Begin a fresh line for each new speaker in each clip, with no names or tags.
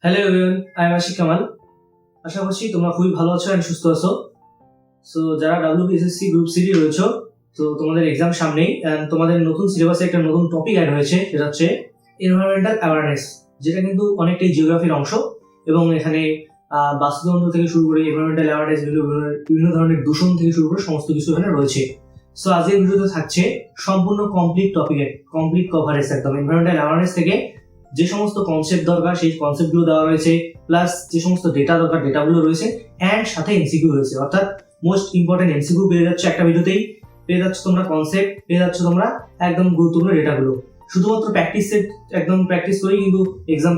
Hello everyone, I am Ashik Kamal. আশা করছি তোমরা খুবই ভালো আছো এন্ড সুস্থ আছো। সো যারা WBSSC গ্রুপ সি রয়েছো, তো তোমাদের এক্সাম সামনেই এন্ড তোমাদের নতুন সিলেবাসে একটা নতুন টপিক অ্যাড হয়েছে, যেটা হচ্ছে এনভায়রনমেন্টাল অ্যাওয়ারনেস, যেটা কিন্তু অনেকটাই জিওগ্রাফির অংশ এবং এখানে বাস্তুতন্ত্র থেকে শুরু করে এনভায়রনমেন্টাল অ্যাওয়ারনেস, বিভিন্ন ধরনের দূষণ থেকে শুরু করে সমস্ত কিছু এখানে রয়েছে। সো আজকের ভিডিওতে থাকছে সম্পূর্ণ কমপ্লিট টপিকের কমপ্লিট কভারেজ, একদম এনভায়রনমেন্টাল অ্যাওয়ারনেস থেকে যে সমস্ত কনসেপ্ট দরকার সেই কনসেপ্টগুলো দেওয়া রয়েছে, প্লাস যে সমস্ত ডেটা দরকার ডেটাগুলো রয়েছে, অ্যান্ড সাথে এমসিকিউ রয়েছে। অর্থাৎ মোস্ট ইম্পর্টেন্ট এমসিকিউ পেয়ে যাচ্ছে একটা ভিডিওতেই, পেয়ে যাচ্ছ তোমরা কনসেপ্ট, পেয়ে যাচ্ছ তোমরা একদম গুরুত্বপূর্ণ ডেটাগুলো। শুধুমাত্র একদম প্র্যাকটিস করেই কিন্তু এক্সাম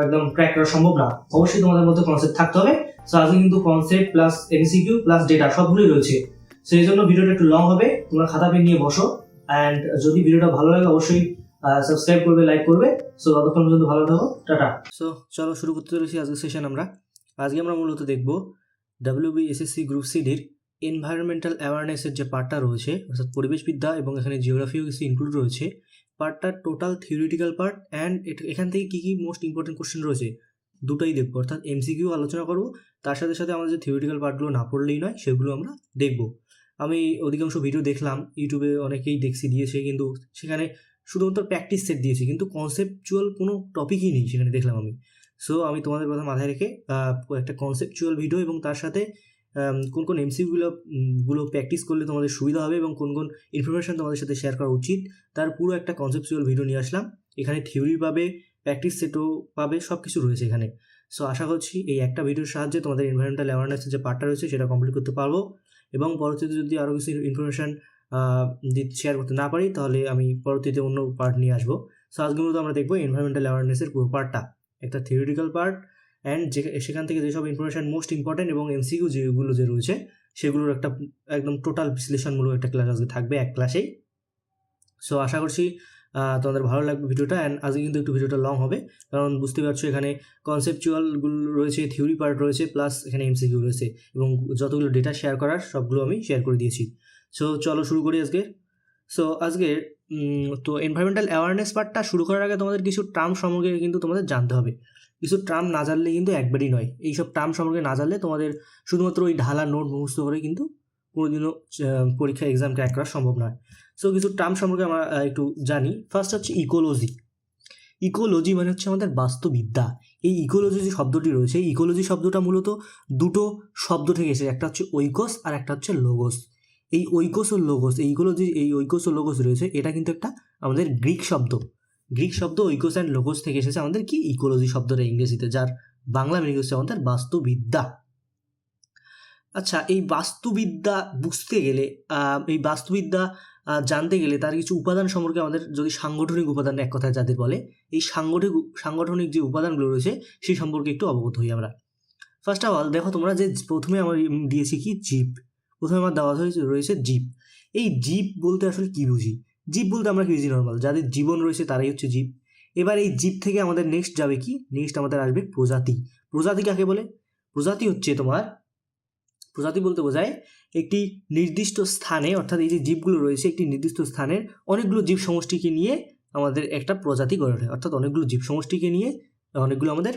একদম ক্র্যাক করা সম্ভব না, অবশ্যই তোমাদের মধ্যে কনসেপ্ট থাকতে হবে। সো আজকে কিন্তু concept plus MCQ plus data সবগুলোই রয়েছে। সো এই জন্য ভিডিওটা একটু লং হবে, তোমরা খাতা পেন নিয়ে বসো, অ্যান্ড যদি ভিডিওটা ভালো লাগে অবশ্যই সাবস্ক্রাইব করবে, লাইক করবে। সো ততক্ষণ পর্যন্ত ভালো থাকো, টাটা। সো চলো শুরু করতে চলেছি আজকের সেশন। আজকে আমরা মূলত দেখব WBSSC গ্রুপ সিডির এনভায়রনমেন্টাল অ্যাওয়ারনেসের যে পার্টটা রয়েছে, অর্থাৎ পরিবেশবিদ্যা, এবং এখানে জিওগ্রাফিও কিছু ইনক্লুড রয়েছে। পার্টটা টোটাল থিওরিটিক্যাল পার্ট, অ্যান্ড এখান থেকে কী কী মোস্ট ইম্পর্টেন্ট কোশ্চেন রয়েছে দুটোই দেখবো, অর্থাৎ এমসিকিউ আলোচনা করবো, তার সাথে সাথে আমাদের যে থিওরিটিক্যাল পার্টগুলো না পড়লেই নয় সেগুলো আমরা দেখব। আমি অধিকাংশ ভিডিও দেখলাম, ইউটিউবে অনেকেই দিয়েছে, কিন্তু সেখানে শুধুমাত্র প্র্যাকটিস সেট দিয়েছে, কিন্তু কনসেপচুয়াল কোনো টপিকই নেই সেখানে, দেখলাম আমি। সো আমি তোমাদের কথা মাথায় রেখে একটা কনসেপচুয়াল ভিডিও এবং তার সাথে কোন কোন এমসিকিউগুলো প্র্যাকটিস করলে তোমাদের সুবিধা হবে এবং কোন কোন ইনফরমেশান তোমাদের সাথে শেয়ার করা উচিত, তার পুরো একটা কনসেপচুয়াল ভিডিও নিয়ে আসলাম। এখানে থিওরি পাবে, প্র্যাকটিস সেটও পাবে, সব কিছু রয়েছে এখানে। সো আশা করছি এই একটা ভিডিওর সাহায্যে তোমাদের এনভায়রনমেন্টাল অ্যাওয়ারনেসের যে পার্টটা রয়েছে সেটা কমপ্লিট করতে পারবো, এবং পরবর্তীতে যদি আরও কিছু ইনফরমেশান শেয়ার করতে না পারি তাহলে আমি পরবর্তীতে অন্য পার্ট নিয়ে আসবো। সো আজকে মূলত আমরা দেখবো এনভায়রনমেন্টাল অ্যাওয়ারনেসের পুরো পার্টটা, একটা থিওরিটিক্যাল পার্ট, অ্যান্ড সেখান থেকে যেসব ইনফরমেশান মোস্ট ইম্পর্টেন্ট এবং এমসিকিউ যেগুলো যে রয়েছে সেগুলোর একটা একদম টোটাল বিশ্লেষণমূলক একটা ক্লাস আজকে থাকবে এক ক্লাসেই। সো আশা করছি তোমাদের ভালো লাগবে ভিডিওটা। অ্যান্ড আজকে কিন্তু একটু ভিডিওটা লং হবে, কারণ বুঝতে পারছো এখানে কনসেপচুয়ালগুলো রয়েছে, থিওরি পার্ট রয়েছে, প্লাস এখানে এমসিকিউ রয়েছে, এবং যতগুলো ডেটা শেয়ার করার সবগুলো আমি শেয়ার করে দিয়েছি। সো চলো শুরু করি আজকে। সো আজকের তো এনভায়রনমেন্টাল অ্যাওয়ারনেস পার্টটা শুরু করার আগে তোমাদের কিছু টার্ম সম্পর্কে কিন্তু তোমাদের জানতে হবে। কিছু টার্ম না জানলে কিন্তু একবারই নয়, এইসব টার্ম সম্পর্কে না জানলে তোমাদের শুধুমাত্র ওই ঢালা নোট মুখস্থ করে কিন্তু কোনোদিনও পরীক্ষা এক্সাম ক্র্যাক করা সম্ভব নয়। সো কিছু টার্ম সম্পর্কে আমরা একটু জানি। ফার্স্ট হচ্ছে ইকোলজি। ইকোলজি মানে হচ্ছে আমাদের বাস্তুবিদ্যা। এই ইকোলজি যে শব্দটি রয়েছে, ইকোলজি শব্দটা মূলত দুটো শব্দ থেকে এসেছে, একটা হচ্ছে ঐকস আর একটা হচ্ছে লোগোস। এই ঐকস ও লোগোস, এই ইকোলজি, এই ঐকস ও লোগোস রয়েছে, এটা কিন্তু একটা আমাদের গ্রিক শব্দ ঐকস অ্যান্ড লোগোস থেকে এসেছে আমাদের কি ইকোলজি শব্দটা ইংরেজিতে, যার বাংলা মিনিং হচ্ছে আমাদের বাস্তুবিদ্যা। আচ্ছা, এই বাস্তুবিদ্যা বুঝতে গেলে, এই বাস্তুবিদ্যা জানতে গেলে তার কিছু উপাদান সম্পর্কে আমাদের, যদি সাংগঠনিক উপাদান এক কথায় যাদের বলে, এই সাংগঠনিক যে উপাদানগুলো রয়েছে সেই সম্পর্কে একটু অবগত হই আমরা। ফার্স্ট অফ অল দেখো তোমরা, যে প্রথমে আমার দিয়েছি কি জীব, প্রথমে আমার দেওয়া রয়েছে জীব। এই জীব বলতে আসলে কি বুঝি? জীব বলতে আমরা কি বুঝি? নর্মাল যাদের জীবন রয়েছে তারাই হচ্ছে জীব। এবার এই জীব থেকে আমাদের নেক্সট যাবে কি, নেক্সট আমাদের আসবে প্রজাতি। প্রজাতি কাকে বলে? প্রজাতি হচ্ছে তোমার, প্রজাতি বলতে বোঝায় একটি নির্দিষ্ট স্থানে, অর্থাৎ এই যে জীবগুলো রয়েছে একটি নির্দিষ্ট স্থানের অনেকগুলো জীব সমষ্টিকে নিয়ে আমাদের একটা প্রজাতি গড়ে ওঠে, অর্থাৎ অনেকগুলো জীব সমষ্টিকে নিয়ে অনেকগুলো আমাদের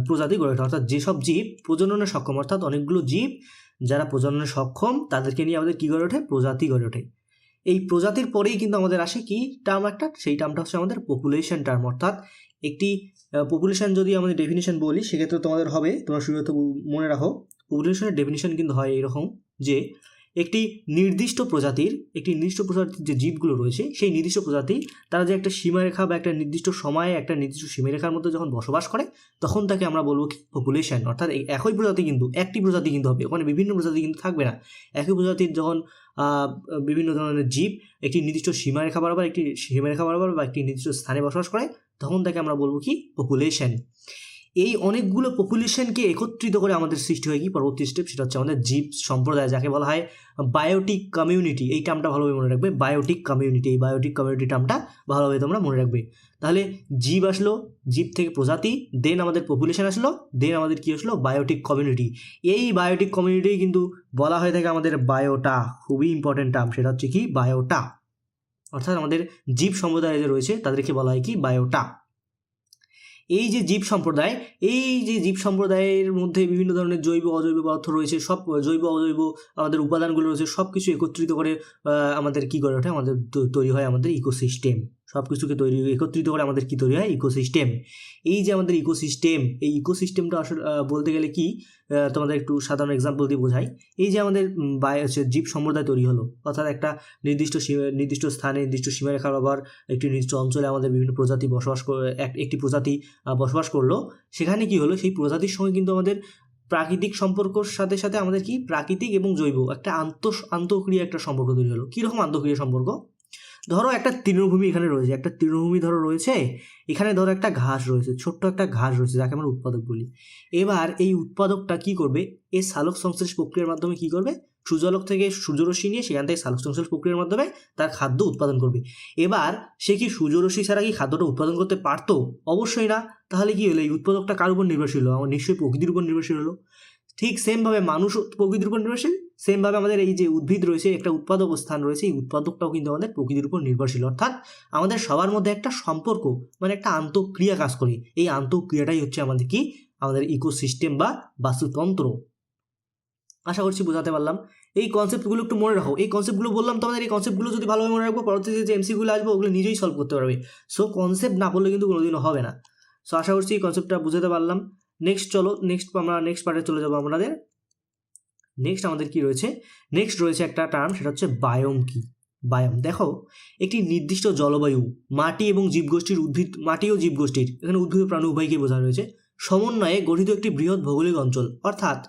প্রজাতি গড়ে ওঠে। অর্থাৎ যেসব জীব প্রজননে সক্ষম, অর্থাৎ অনেকগুলো জীব যারা প্রজননে সক্ষম তাদেরকে নিয়ে আমাদের কী গড়ে ওঠে? প্রজাতি গড়ে ওঠে। এই প্রজাতির পরেই কিন্তু আমাদের আসে কি টার্ম একটা, সেই টার্মটা হচ্ছে আমাদের পপুলেশন টার্ম। অর্থাৎ একটি পপুলেশন যদি আমাদের ডেফিনেশন বলি সেক্ষেত্রে তোমাদের হবে, তোমরা শুরুতে মনে রাখো, পপুলেশনের ডেফিনেশন কিন্তু হয় এরকম যে একটি নির্দিষ্ট প্রজাতির যে জীবগুলো রয়েছে সেই নির্দিষ্ট প্রজাতি তারা যে একটা সীমারেখা বা একটা নির্দিষ্ট সময়ে একটা নির্দিষ্ট সীমারেখার মধ্যে যখন বসবাস করে তখন তাকে আমরা বলবো কি পপুলেশন। অর্থাৎ একই প্রজাতি কিন্তু, একটি প্রজাতি কিন্তু হবে, ওখানে বিভিন্ন প্রজাতি কিন্তু থাকবে না। একই প্রজাতির যখন বিভিন্ন ধরনের জীব একটি নির্দিষ্ট সীমারেখা বরাবর বা একটি নির্দিষ্ট স্থানে বসবাস করে তখন তাকে আমরা বলবো কি পপুলেশন। এই অনেকগুলো পপুলেশনকে একত্রিত করে আমাদের সৃষ্টি হয় কি পরবর্তী স্টেপ, সেটা হচ্ছে আমাদের জীব সম্প্রদায়, যাকে বলা হয় বায়োটিক কমিউনিটি। এই টার্মটা ভালোভাবে মনে রাখবে, বায়োটিক কমিউনিটি। এই বায়োটিক কমিউনিটি টার্মটা ভালোভাবে তোমরা মনে রাখবে। তাহলে জীব আসলো, জীব থেকে প্রজাতি, দেন আমাদের পপুলেশন আসলো, দেন আমাদের কি আসলো? Biotic community. এই বায়োটিক কমিউনিটি কিন্তু বলা হয়ে থাকে আমাদের বায়োটা, খুবই ইম্পর্টেন্ট টার্ম, সেটা হচ্ছে কি বায়োটা। অর্থাৎ আমাদের জীব সম্প্রদায় যে রয়েছে তাদেরকে বলা হয় কি বায়োটা। এই যে জীব সম্প্রদায়, এই যে জীব সম্প্রদায়ের মধ্যে বিভিন্ন ধরনের জৈব অজৈব পদার্থ রয়েছে, সব জৈব অজৈব আমাদের উপাদানগুলো রয়েছে, সব কিছু একত্রিত করে আমাদের কি করে ওঠে, আমাদের তৈরি হয় আমাদের ইকোসিস্টেম। সব কিছুকে একত্রিত করে আমাদের কি তৈরি হয়, ইকোসিস্টেম। এই যে আমাদের ইকোসিস্টেম, এই ইকোসিস্টেমটা আসলে বলতে গেলে কি, তোমাদের একটু সাধারণ এক্সাম্পল দিয়ে বোঝাই। এই যে আমাদের জীব সম্প্রদায় তৈরি হলো, অর্থাৎ একটা নির্দিষ্ট স্থানে নির্দিষ্ট সীমারেখা আবার একটি নির্দিষ্ট অঞ্চলে আমাদের বিভিন্ন প্রজাতি বসবাস করে, একটি প্রজাতি বসবাস করলো। সেখানে কি হলো, সেই প্রজাতির সঙ্গে কিন্তু আমাদের প্রাকৃতিক সম্পর্কর সাথে সাথে আমাদের কি প্রাকৃতিক এবং জৈব একটা আন্তঃক্রিয়া একটা সম্পর্ক তৈরি হলো। কীরকম আন্তঃক্রিয়া সম্পর্ক? ধরো একটা তৃণভূমি এখানে রয়েছে, একটা তৃণভূমি ধরো রয়েছে, এখানে ধরো একটা ঘাস রয়েছে, ছোট্ট একটা ঘাস রয়েছে যাকে আমরা উৎপাদক বলি। এবার এই উৎপাদকটা কি করবে, এই সালোক সংশ্লেষ প্রক্রিয়ার মাধ্যমে কি করবে, সূর্যালোক থেকে সূর্যরশ্মি নিয়ে সেখান থেকে সালোক সংশ্লেষ প্রক্রিয়ার মাধ্যমে তার খাদ্য উৎপাদন করবে। এবার সে কি সূর্যরশ্মি ছাড়া কি খাদ্যটা উৎপাদন করতে পারতো? অবশ্যই না। তাহলে কি হলো, এই উৎপাদকটা কার উপর নির্ভরশীল হলো? আমার নিশ্চয়ই প্রকৃতির উপর নির্ভরশীল হলো। ঠিক সেমভাবে মানুষও প্রকৃতির উপর নির্ভরশীল, সেমভাবে আমাদের এই যে উদ্ভিদ রয়েছে, একটা উৎপাদক স্থান রয়েছে, এই উৎপাদকটাও কিন্তু আমাদের প্রকৃতির উপর নির্ভরশীল। অর্থাৎ আমাদের সবার মধ্যে একটা সম্পর্ক, মানে একটা আন্তঃক্রিয়া কাজ করে। এই আন্তঃক্রিয়াটাই হচ্ছে আমাদের কি, আমাদের ইকোসিস্টেম বা বাস্তুতন্ত্র। আশা করছি বোঝাতে পারলাম। এই কনসেপ্টগুলো একটু মনে রাখো, এই কনসেপ্টগুলো বললাম তোমাদের, এই কনসেপ্টগুলো যদি ভালোভাবে মনে রাখবো, পরবর্তীতে যে এমসিগুলো আসবে ওগুলো নিজেই সলভ করতে পারবে। সো কনসেপ্ট না পড়লে কিন্তু কোনোদিনও হবে না। সো আশা করছি এই কনসেপ্টটা বুঝাতে পারলাম। নেক্সট চলো, আমরা নেক্সট পার্টে চলে যাবো আমাদের। নেক্সট আমাদের কি রয়েছে, নেক্সট রয়েছে একটা টার্ম, সেটা হচ্ছে বায়োম। কি বায়োম? দেখো, একটি নির্দিষ্ট জলবায়ু, মাটি এবং জীবগোষ্ঠীর মাটি ও জীবগোষ্ঠীর, এখানে উদ্ভিদ প্রাণী উভয়কে বোঝানো হয়েছে, সমন্বয়ে গঠিত একটি বৃহৎ ভৌগোলিক অঞ্চল। অর্থাৎ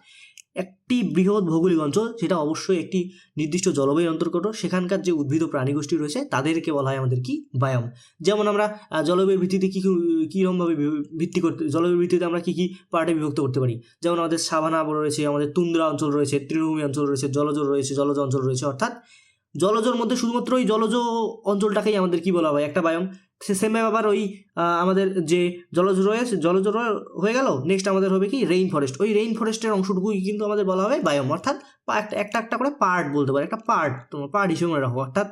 একটি বৃহৎ ভৌগোলিক অঞ্চল, সেটা অবশ্যই একটি নির্দিষ্ট জলবায়ুর অন্তর্গত, সেখানকার যে উদ্ভিদ ও প্রাণী গোষ্ঠী রয়েছে তাদেরকে বলা হয় আমাদের কি, বায়োম। যেমন আমরা জলবায়ুর ভিত্তিতে কীরকমভাবে ভিত্তি করতে, জলবায়ুর ভিত্তিতে আমরা কী পার্টে বিভক্ত করতে পারি। যেমন আমাদের সাভানা রয়েছে, আমাদের তুন্দ্রা অঞ্চল রয়েছে, তৃণভূমি অঞ্চল রয়েছে, জলজ অঞ্চল রয়েছে। অর্থাৎ জলজর মধ্যে শুধুমাত্র ওই জলজ অঞ্চলটাকেই আমাদের কি বলা হয়, একটা বায়োম। সেমভাবে আবার ওই আমাদের যে জলজ হয়ে গেল, নেক্সট আমাদের হবে কি, রেইন ফরেস্ট। ওই রেইন ফরেস্টের অংশটুকুই কিন্তু আমাদের বলা হবে বায়োম। অর্থাৎ একটা করে পার্ট বলতে পারে, একটা পার্ট, তোমার পার্ট হিসেবে মনে রাখো। অর্থাৎ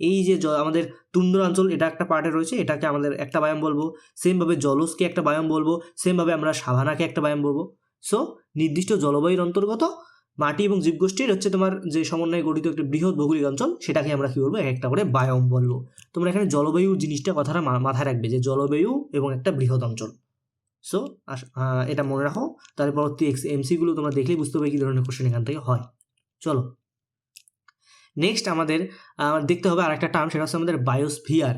এই যে আমাদের তুন্দ্র অঞ্চল, এটা একটা পার্টে রয়েছে, এটাকে আমাদের একটা বায়োম বলবো। সেমভাবে জলজকে একটা বায়োম বলবো, সেমভাবে আমরা সাভানাকে একটা বায়োম বলবো। সো নির্দিষ্ট জলবায়ুর অন্তর্গত মাটি এবং জীবগোষ্ঠীর হচ্ছে তোমার যে সমন্বয়ে গঠিত একটি বৃহৎ ভৌগোলিক অঞ্চল, সেটাকে আমরা কি বলবো, একটা করে বায়োম বলবো। তোমরা এখানে জলবায়ু জিনিসটা, কথাটা মাথায় রাখবে, যে জলবায়ু এবং একটা বৃহৎ অঞ্চল। সো এটা মনে রাখো, তার পরবর্তী এমসিগুলো তোমরা দেখলেই বুঝতে পারবে কি ধরনের কোশ্চেন এখান থেকে হয়। চলো নেক্সট আমাদের দেখতে হবে আরেকটা টার্ম, সেটা হচ্ছে আমাদের বায়োস্ফিয়ার।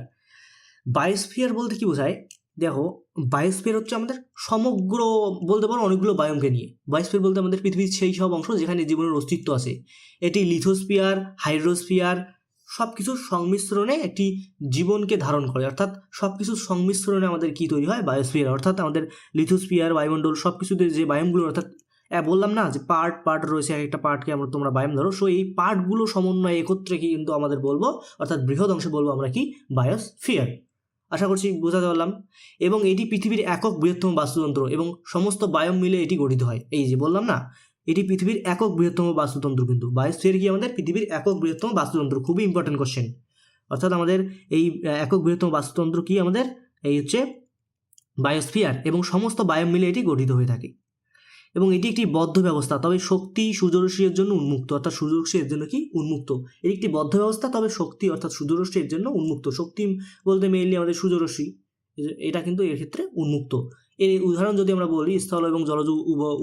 বায়োস্ফিয়ার বলতে কি বোঝায়? দেখো, বায়োস্ফিয়ার হচ্ছে আমাদের সমগ্র, বলতে পারো অনেকগুলো বায়োমকে নিয়ে। বায়োস্ফিয়ার বলতে আমাদের পৃথিবীর সেই সব অংশ যেখানে জীবনের অস্তিত্ব আছে। এটি লিথোস্ফিয়ার, হাইড্রোস্ফিয়ার সব কিছুর সংমিশ্রণে একটি জীবনকে ধারণ করে। অর্থাৎ সব কিছুর সংমিশ্রণে আমাদের কি তৈরি হয়, বায়োস্ফিয়ার। অর্থাৎ আমাদের লিথোস্ফিয়ার, বায়ুমণ্ডল সব কিছুতে যে বায়োমগুলো, অর্থাৎ বললাম না যে পার্ট রয়েছে, একটা পার্টকে তোমরা বায়োম ধরো। সো এই পার্টগুলো সমন্বয়ে একত্রে কি কিন্তু আমাদের বলবো, অর্থাৎ বৃহৎ অংশে বলবো আমরা কি, বায়োস্ফিয়ার। আশা করছি বুঝাতে পারলাম। এবং এটি পৃথিবীর একক বৃহত্তম বাস্তুতন্ত্র, এবং সমস্ত বায়োম মিলে এটি গঠিত হয়। এই যে বললাম না, এটি পৃথিবীর একক বৃহত্তম বাস্তুতন্ত্র। কিন্তু বায়োস্ফিয়ার কি আমাদের পৃথিবীর একক বৃহত্তম বাস্তুতন্ত্র, খুবই ইম্পর্টেন্ট কোশ্চেন। অর্থাৎ আমাদের এই একক বৃহত্তম বাস্তুতন্ত্র কি, আমাদের এই হচ্ছে বায়োস্ফিয়ার, এবং সমস্ত বায়োম মিলে এটি গঠিত হয়ে থাকে। এবং এটি একটি বদ্ধ ব্যবস্থা, তবে শক্তি সূর্যরশ্মির জন্য উন্মুক্ত। অর্থাৎ সূর্যরশ্মি এর জন্য কি, উন্মুক্ত। এটি একটি বদ্ধ ব্যবস্থা, তবে শক্তি অর্থাৎ সূর্যরশ্মি এর জন্য উন্মুক্ত। শক্তি বলতে মেইনলি আমাদের সূর্যরশ্মি, এটা কিন্তু এর ক্ষেত্রে উন্মুক্ত। এর উদাহরণ যদি আমরা বলি, স্থল এবং জলজ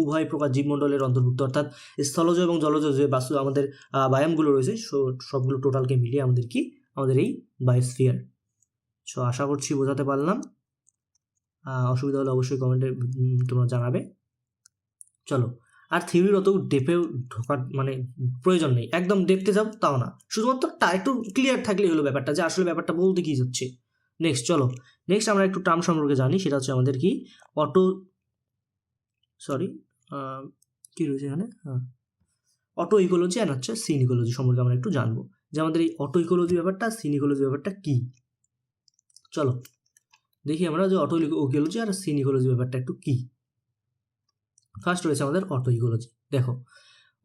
উভয় প্রকার জীবমণ্ডলের অন্তর্ভুক্ত। অর্থাৎ স্থলজ এবং জলজ যে আমাদের বায়োমগুলো রয়েছে, সবগুলো টোটালকে মিলিয়ে আমাদের কি, আমাদের এই বায়োস্ফিয়ার। সো আশা করছি বোঝাতে পারলাম। অসুবিধা হলে অবশ্যই কমেন্টে তোমরা জানাবে। চলো, আর থিওরির অত ডেপে ঢোকার প্রয়োজন নেই, একদম ডেপতে যাও তাও না, শুধুমাত্র একটু ক্লিয়ার থাকলেই হলো ব্যাপারটা, যে আসলে ব্যাপারটা বলতে কি যাচ্ছে। নেক্সট আমরা একটু টার্ম সম্পর্কে জানি, সেটা হচ্ছে আমাদের কি, কি রয়েছে এখানে, অটো ইকোলজি আর হচ্ছে সিন ইকোলজি সম্পর্কে আমরা একটু জানবো, যে আমাদের এই অটো ইকোলজি ব্যাপারটা, সিন ইকোলজি ব্যাপারটা কি। চলো দেখি আমরা যে অটো ইকোলজি আর সিন ইকোলজি ব্যাপারটা একটু কি। ফার্স্ট রয়েছে আমাদের অটো ইকোলজি। দেখো,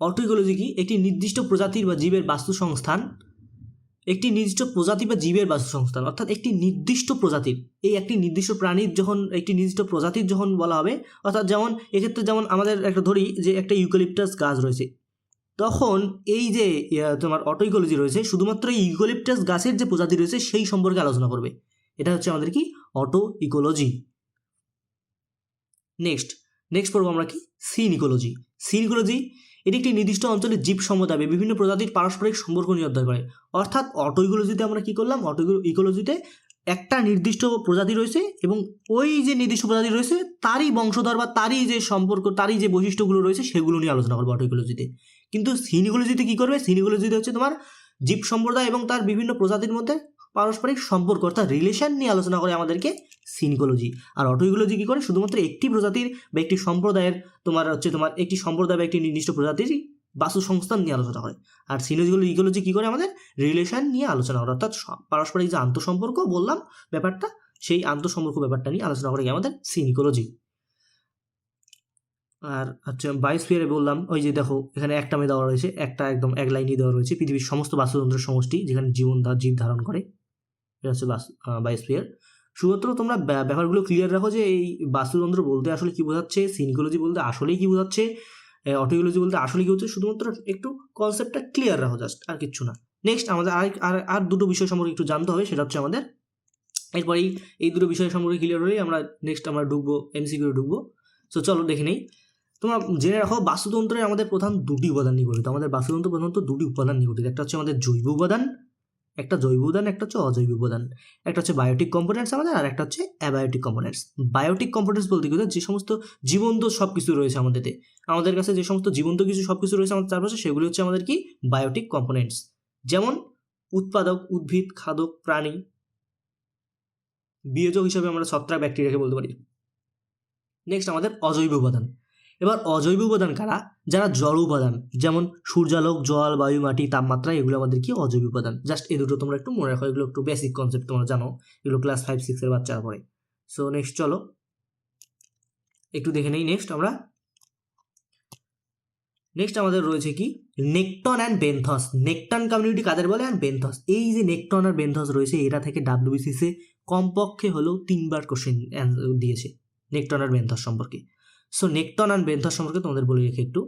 অটো ইকোলজি কি, একটি নির্দিষ্ট প্রজাতির বা জীবের বাস্তু সংস্থান একটি নির্দিষ্ট প্রজাতি বা জীবের বাসস্থান, অর্থাৎ একটি নির্দিষ্ট প্রজাতির, এই একটি নির্দিষ্ট প্রাণীর যখন একটি নির্দিষ্ট প্রজাতির যখন বলা হবে, অর্থাৎ যেমন এক্ষেত্রে যেমন আমাদের একটা ধরি যে একটা ইউক্যালিপটাস গাছ রয়েছে, তখন এই যে তোমার অটো ইকোলজি রয়েছে শুধুমাত্র এই ইউক্যালিপটাস গাছের যে প্রজাতি রয়েছে সেই সম্পর্কে আলোচনা করবে। এটা হচ্ছে আমাদের কি অটো ইকোলজি। নেক্সট পড়বো আমরা কি সিন ইকোলজি। সিন ইকোলজি এটি একটি নির্দিষ্ট অঞ্চলের জীব সমুদায় বিভিন্ন প্রজাতির পারস্পরিক সম্পর্ক নিয়ে অধ্যয়ন করে। অর্থাৎ অটো ইকোলজিতে আমরা কি করলাম, অটো ইকোলজিতে একটা নির্দিষ্ট প্রজাতি রয়েছে এবং ওই যে নির্দিষ্ট প্রজাতি রয়েছে তারই বংশধর বা তারই যে সম্পর্ক, তারই যে বৈশিষ্ট্যগুলো রয়েছে সেগুলো নিয়ে আলোচনা করবো অটো ইকোলজিতে। কিন্তু সিন ইকোলজিতে কি করবে, সিন ইকোলজিতে হচ্ছে তোমার জীব সম্প্রদায় এবং তার বিভিন্ন প্রজাতির মধ্যে পারস্পরিক সম্পর্ক অর্থাৎ রিলেশন নিয়ে আলোচনা করে আমাদেরকে সিন ইকোলজি। আর অটো ইকোলজি কি করে, শুধুমাত্র একটি প্রজাতির বা একটি সম্প্রদায়ের তোমার একটি সম্প্রদায় বা একটি নির্দিষ্ট প্রজাতির বাসসংস্থান নিয়ে আলোচনা করে। আর সিন ইকোলজি কি করে, আমাদের রিলেশন নিয়ে আলোচনা করে, অর্থাৎ পারস্পরিক যে আন্তঃসম্পর্ক বললাম ব্যাপারটা, সেই আন্তঃসম্পর্ক ব্যাপারটা নিয়ে আলোচনা করে আমাদের সিন ইকোলজি। আর হচ্ছে বায়োস্ফিয়ারে বললাম, ওই যে দেখো এখানে একটা মেয়ে দেওয়া রয়েছে, একটা একদম এক লাইনই দেওয়া রয়েছে, পৃথিবীর সমস্ত বাস্তুতন্ত্রের সমষ্টি যেখানে জীব ধারণ করে, এটা হচ্ছে বায়োস্ফিয়ার। শুধুমাত্র তোমরা ব্যাপারগুলো ক্লিয়ার রাখো যে এই বাস্তুতন্ত্র বলতে আসলে কি বোঝাচ্ছে, সিন ইকোলজি বলতে আসলেই কি বোঝাচ্ছে, অটো ইকোলজি বলতে আসলে কি হচ্ছে, শুধুমাত্র একটু কনসেপ্টটা ক্লিয়ার রাখো, জাস্ট আর কিচ্ছু না। নেক্সট আমাদের আর দুটো বিষয় সম্পর্কে একটু জানতে হবে, সেটা হচ্ছে আমাদের এরপরেই এই দুটো বিষয় সম্পর্কে ক্লিয়ার হলেই আমরা নেক্সট আমরা ঢুকবো এমসিকিউ ঢুকবো। সো চলো দেখে নেই। তোমরা জেনে রাখো বাস্তুতন্ত্রে আমাদের প্রধান দুটি উপাদান নিয়ে গঠিত। আমাদের বাস্তুতন্ত্র প্রধানত দুটি উপাদান নিয়ে গঠিত, একটা হচ্ছে আমাদের জৈব উপাদান, একটা হচ্ছে অজৈব উপাদান। একটা হচ্ছে বায়োটিক কম্পোনেন্টস আমাদের, আর একটা হচ্ছে অ্যাবায়োটিক কম্পোনেন্টস। বায়োটিক কম্পোনেন্টস বলতে গেলে যে সমস্ত জীবন্ত সব কিছু রয়েছে আমাদের কাছে যে সমস্ত জীবন্ত কিছু সব কিছু রয়েছে আমাদের চারপাশে, সেগুলি হচ্ছে আমাদের কি বায়োটিক কম্পোনেন্টস। যেমন উৎপাদক, উদ্ভিদ, খাদক, প্রাণী, বিয়োজক হিসেবে আমরা ছত্রাক, ব্যাকটেরিয়াকে বলতে পারি। নেক্সট আমাদের অজৈব উপাদান। এবার অজৈব উপাদান কারা, যারা জড় উপাদান, যেমন সূর্যালোক, জল, বায়ু, মাটি, তাপমাত্রা, এগুলো আমাদের কি অজৈব উপাদান। জাস্ট এই দুটো তোমরা একটু মনে রাখো, এগুলো একটু বেসিক কনসেপ্ট, তোমরা জানো এগুলো ক্লাস 5-6 এর বাচ্চারা পড়ে। সো নেক্সট চলো একটু দেখে নেই। নেক্সট আমাদের রয়েছে কি nekton and benthos. Nekton community কাদের বলে, অ্যান্ড বেন্থস। এই যে নেকটন আর বেন্থস রয়েছে, এটা থেকে ডাব্লিউবিসিএস কমপক্ষে হলেও 3বার কোশ্চেন দিয়েছে নেকটন আর বেন্থস সম্পর্কে। সো নেকটন আর বেন্থস সম্পর্কে তোমাদের বলে রেখে একটু,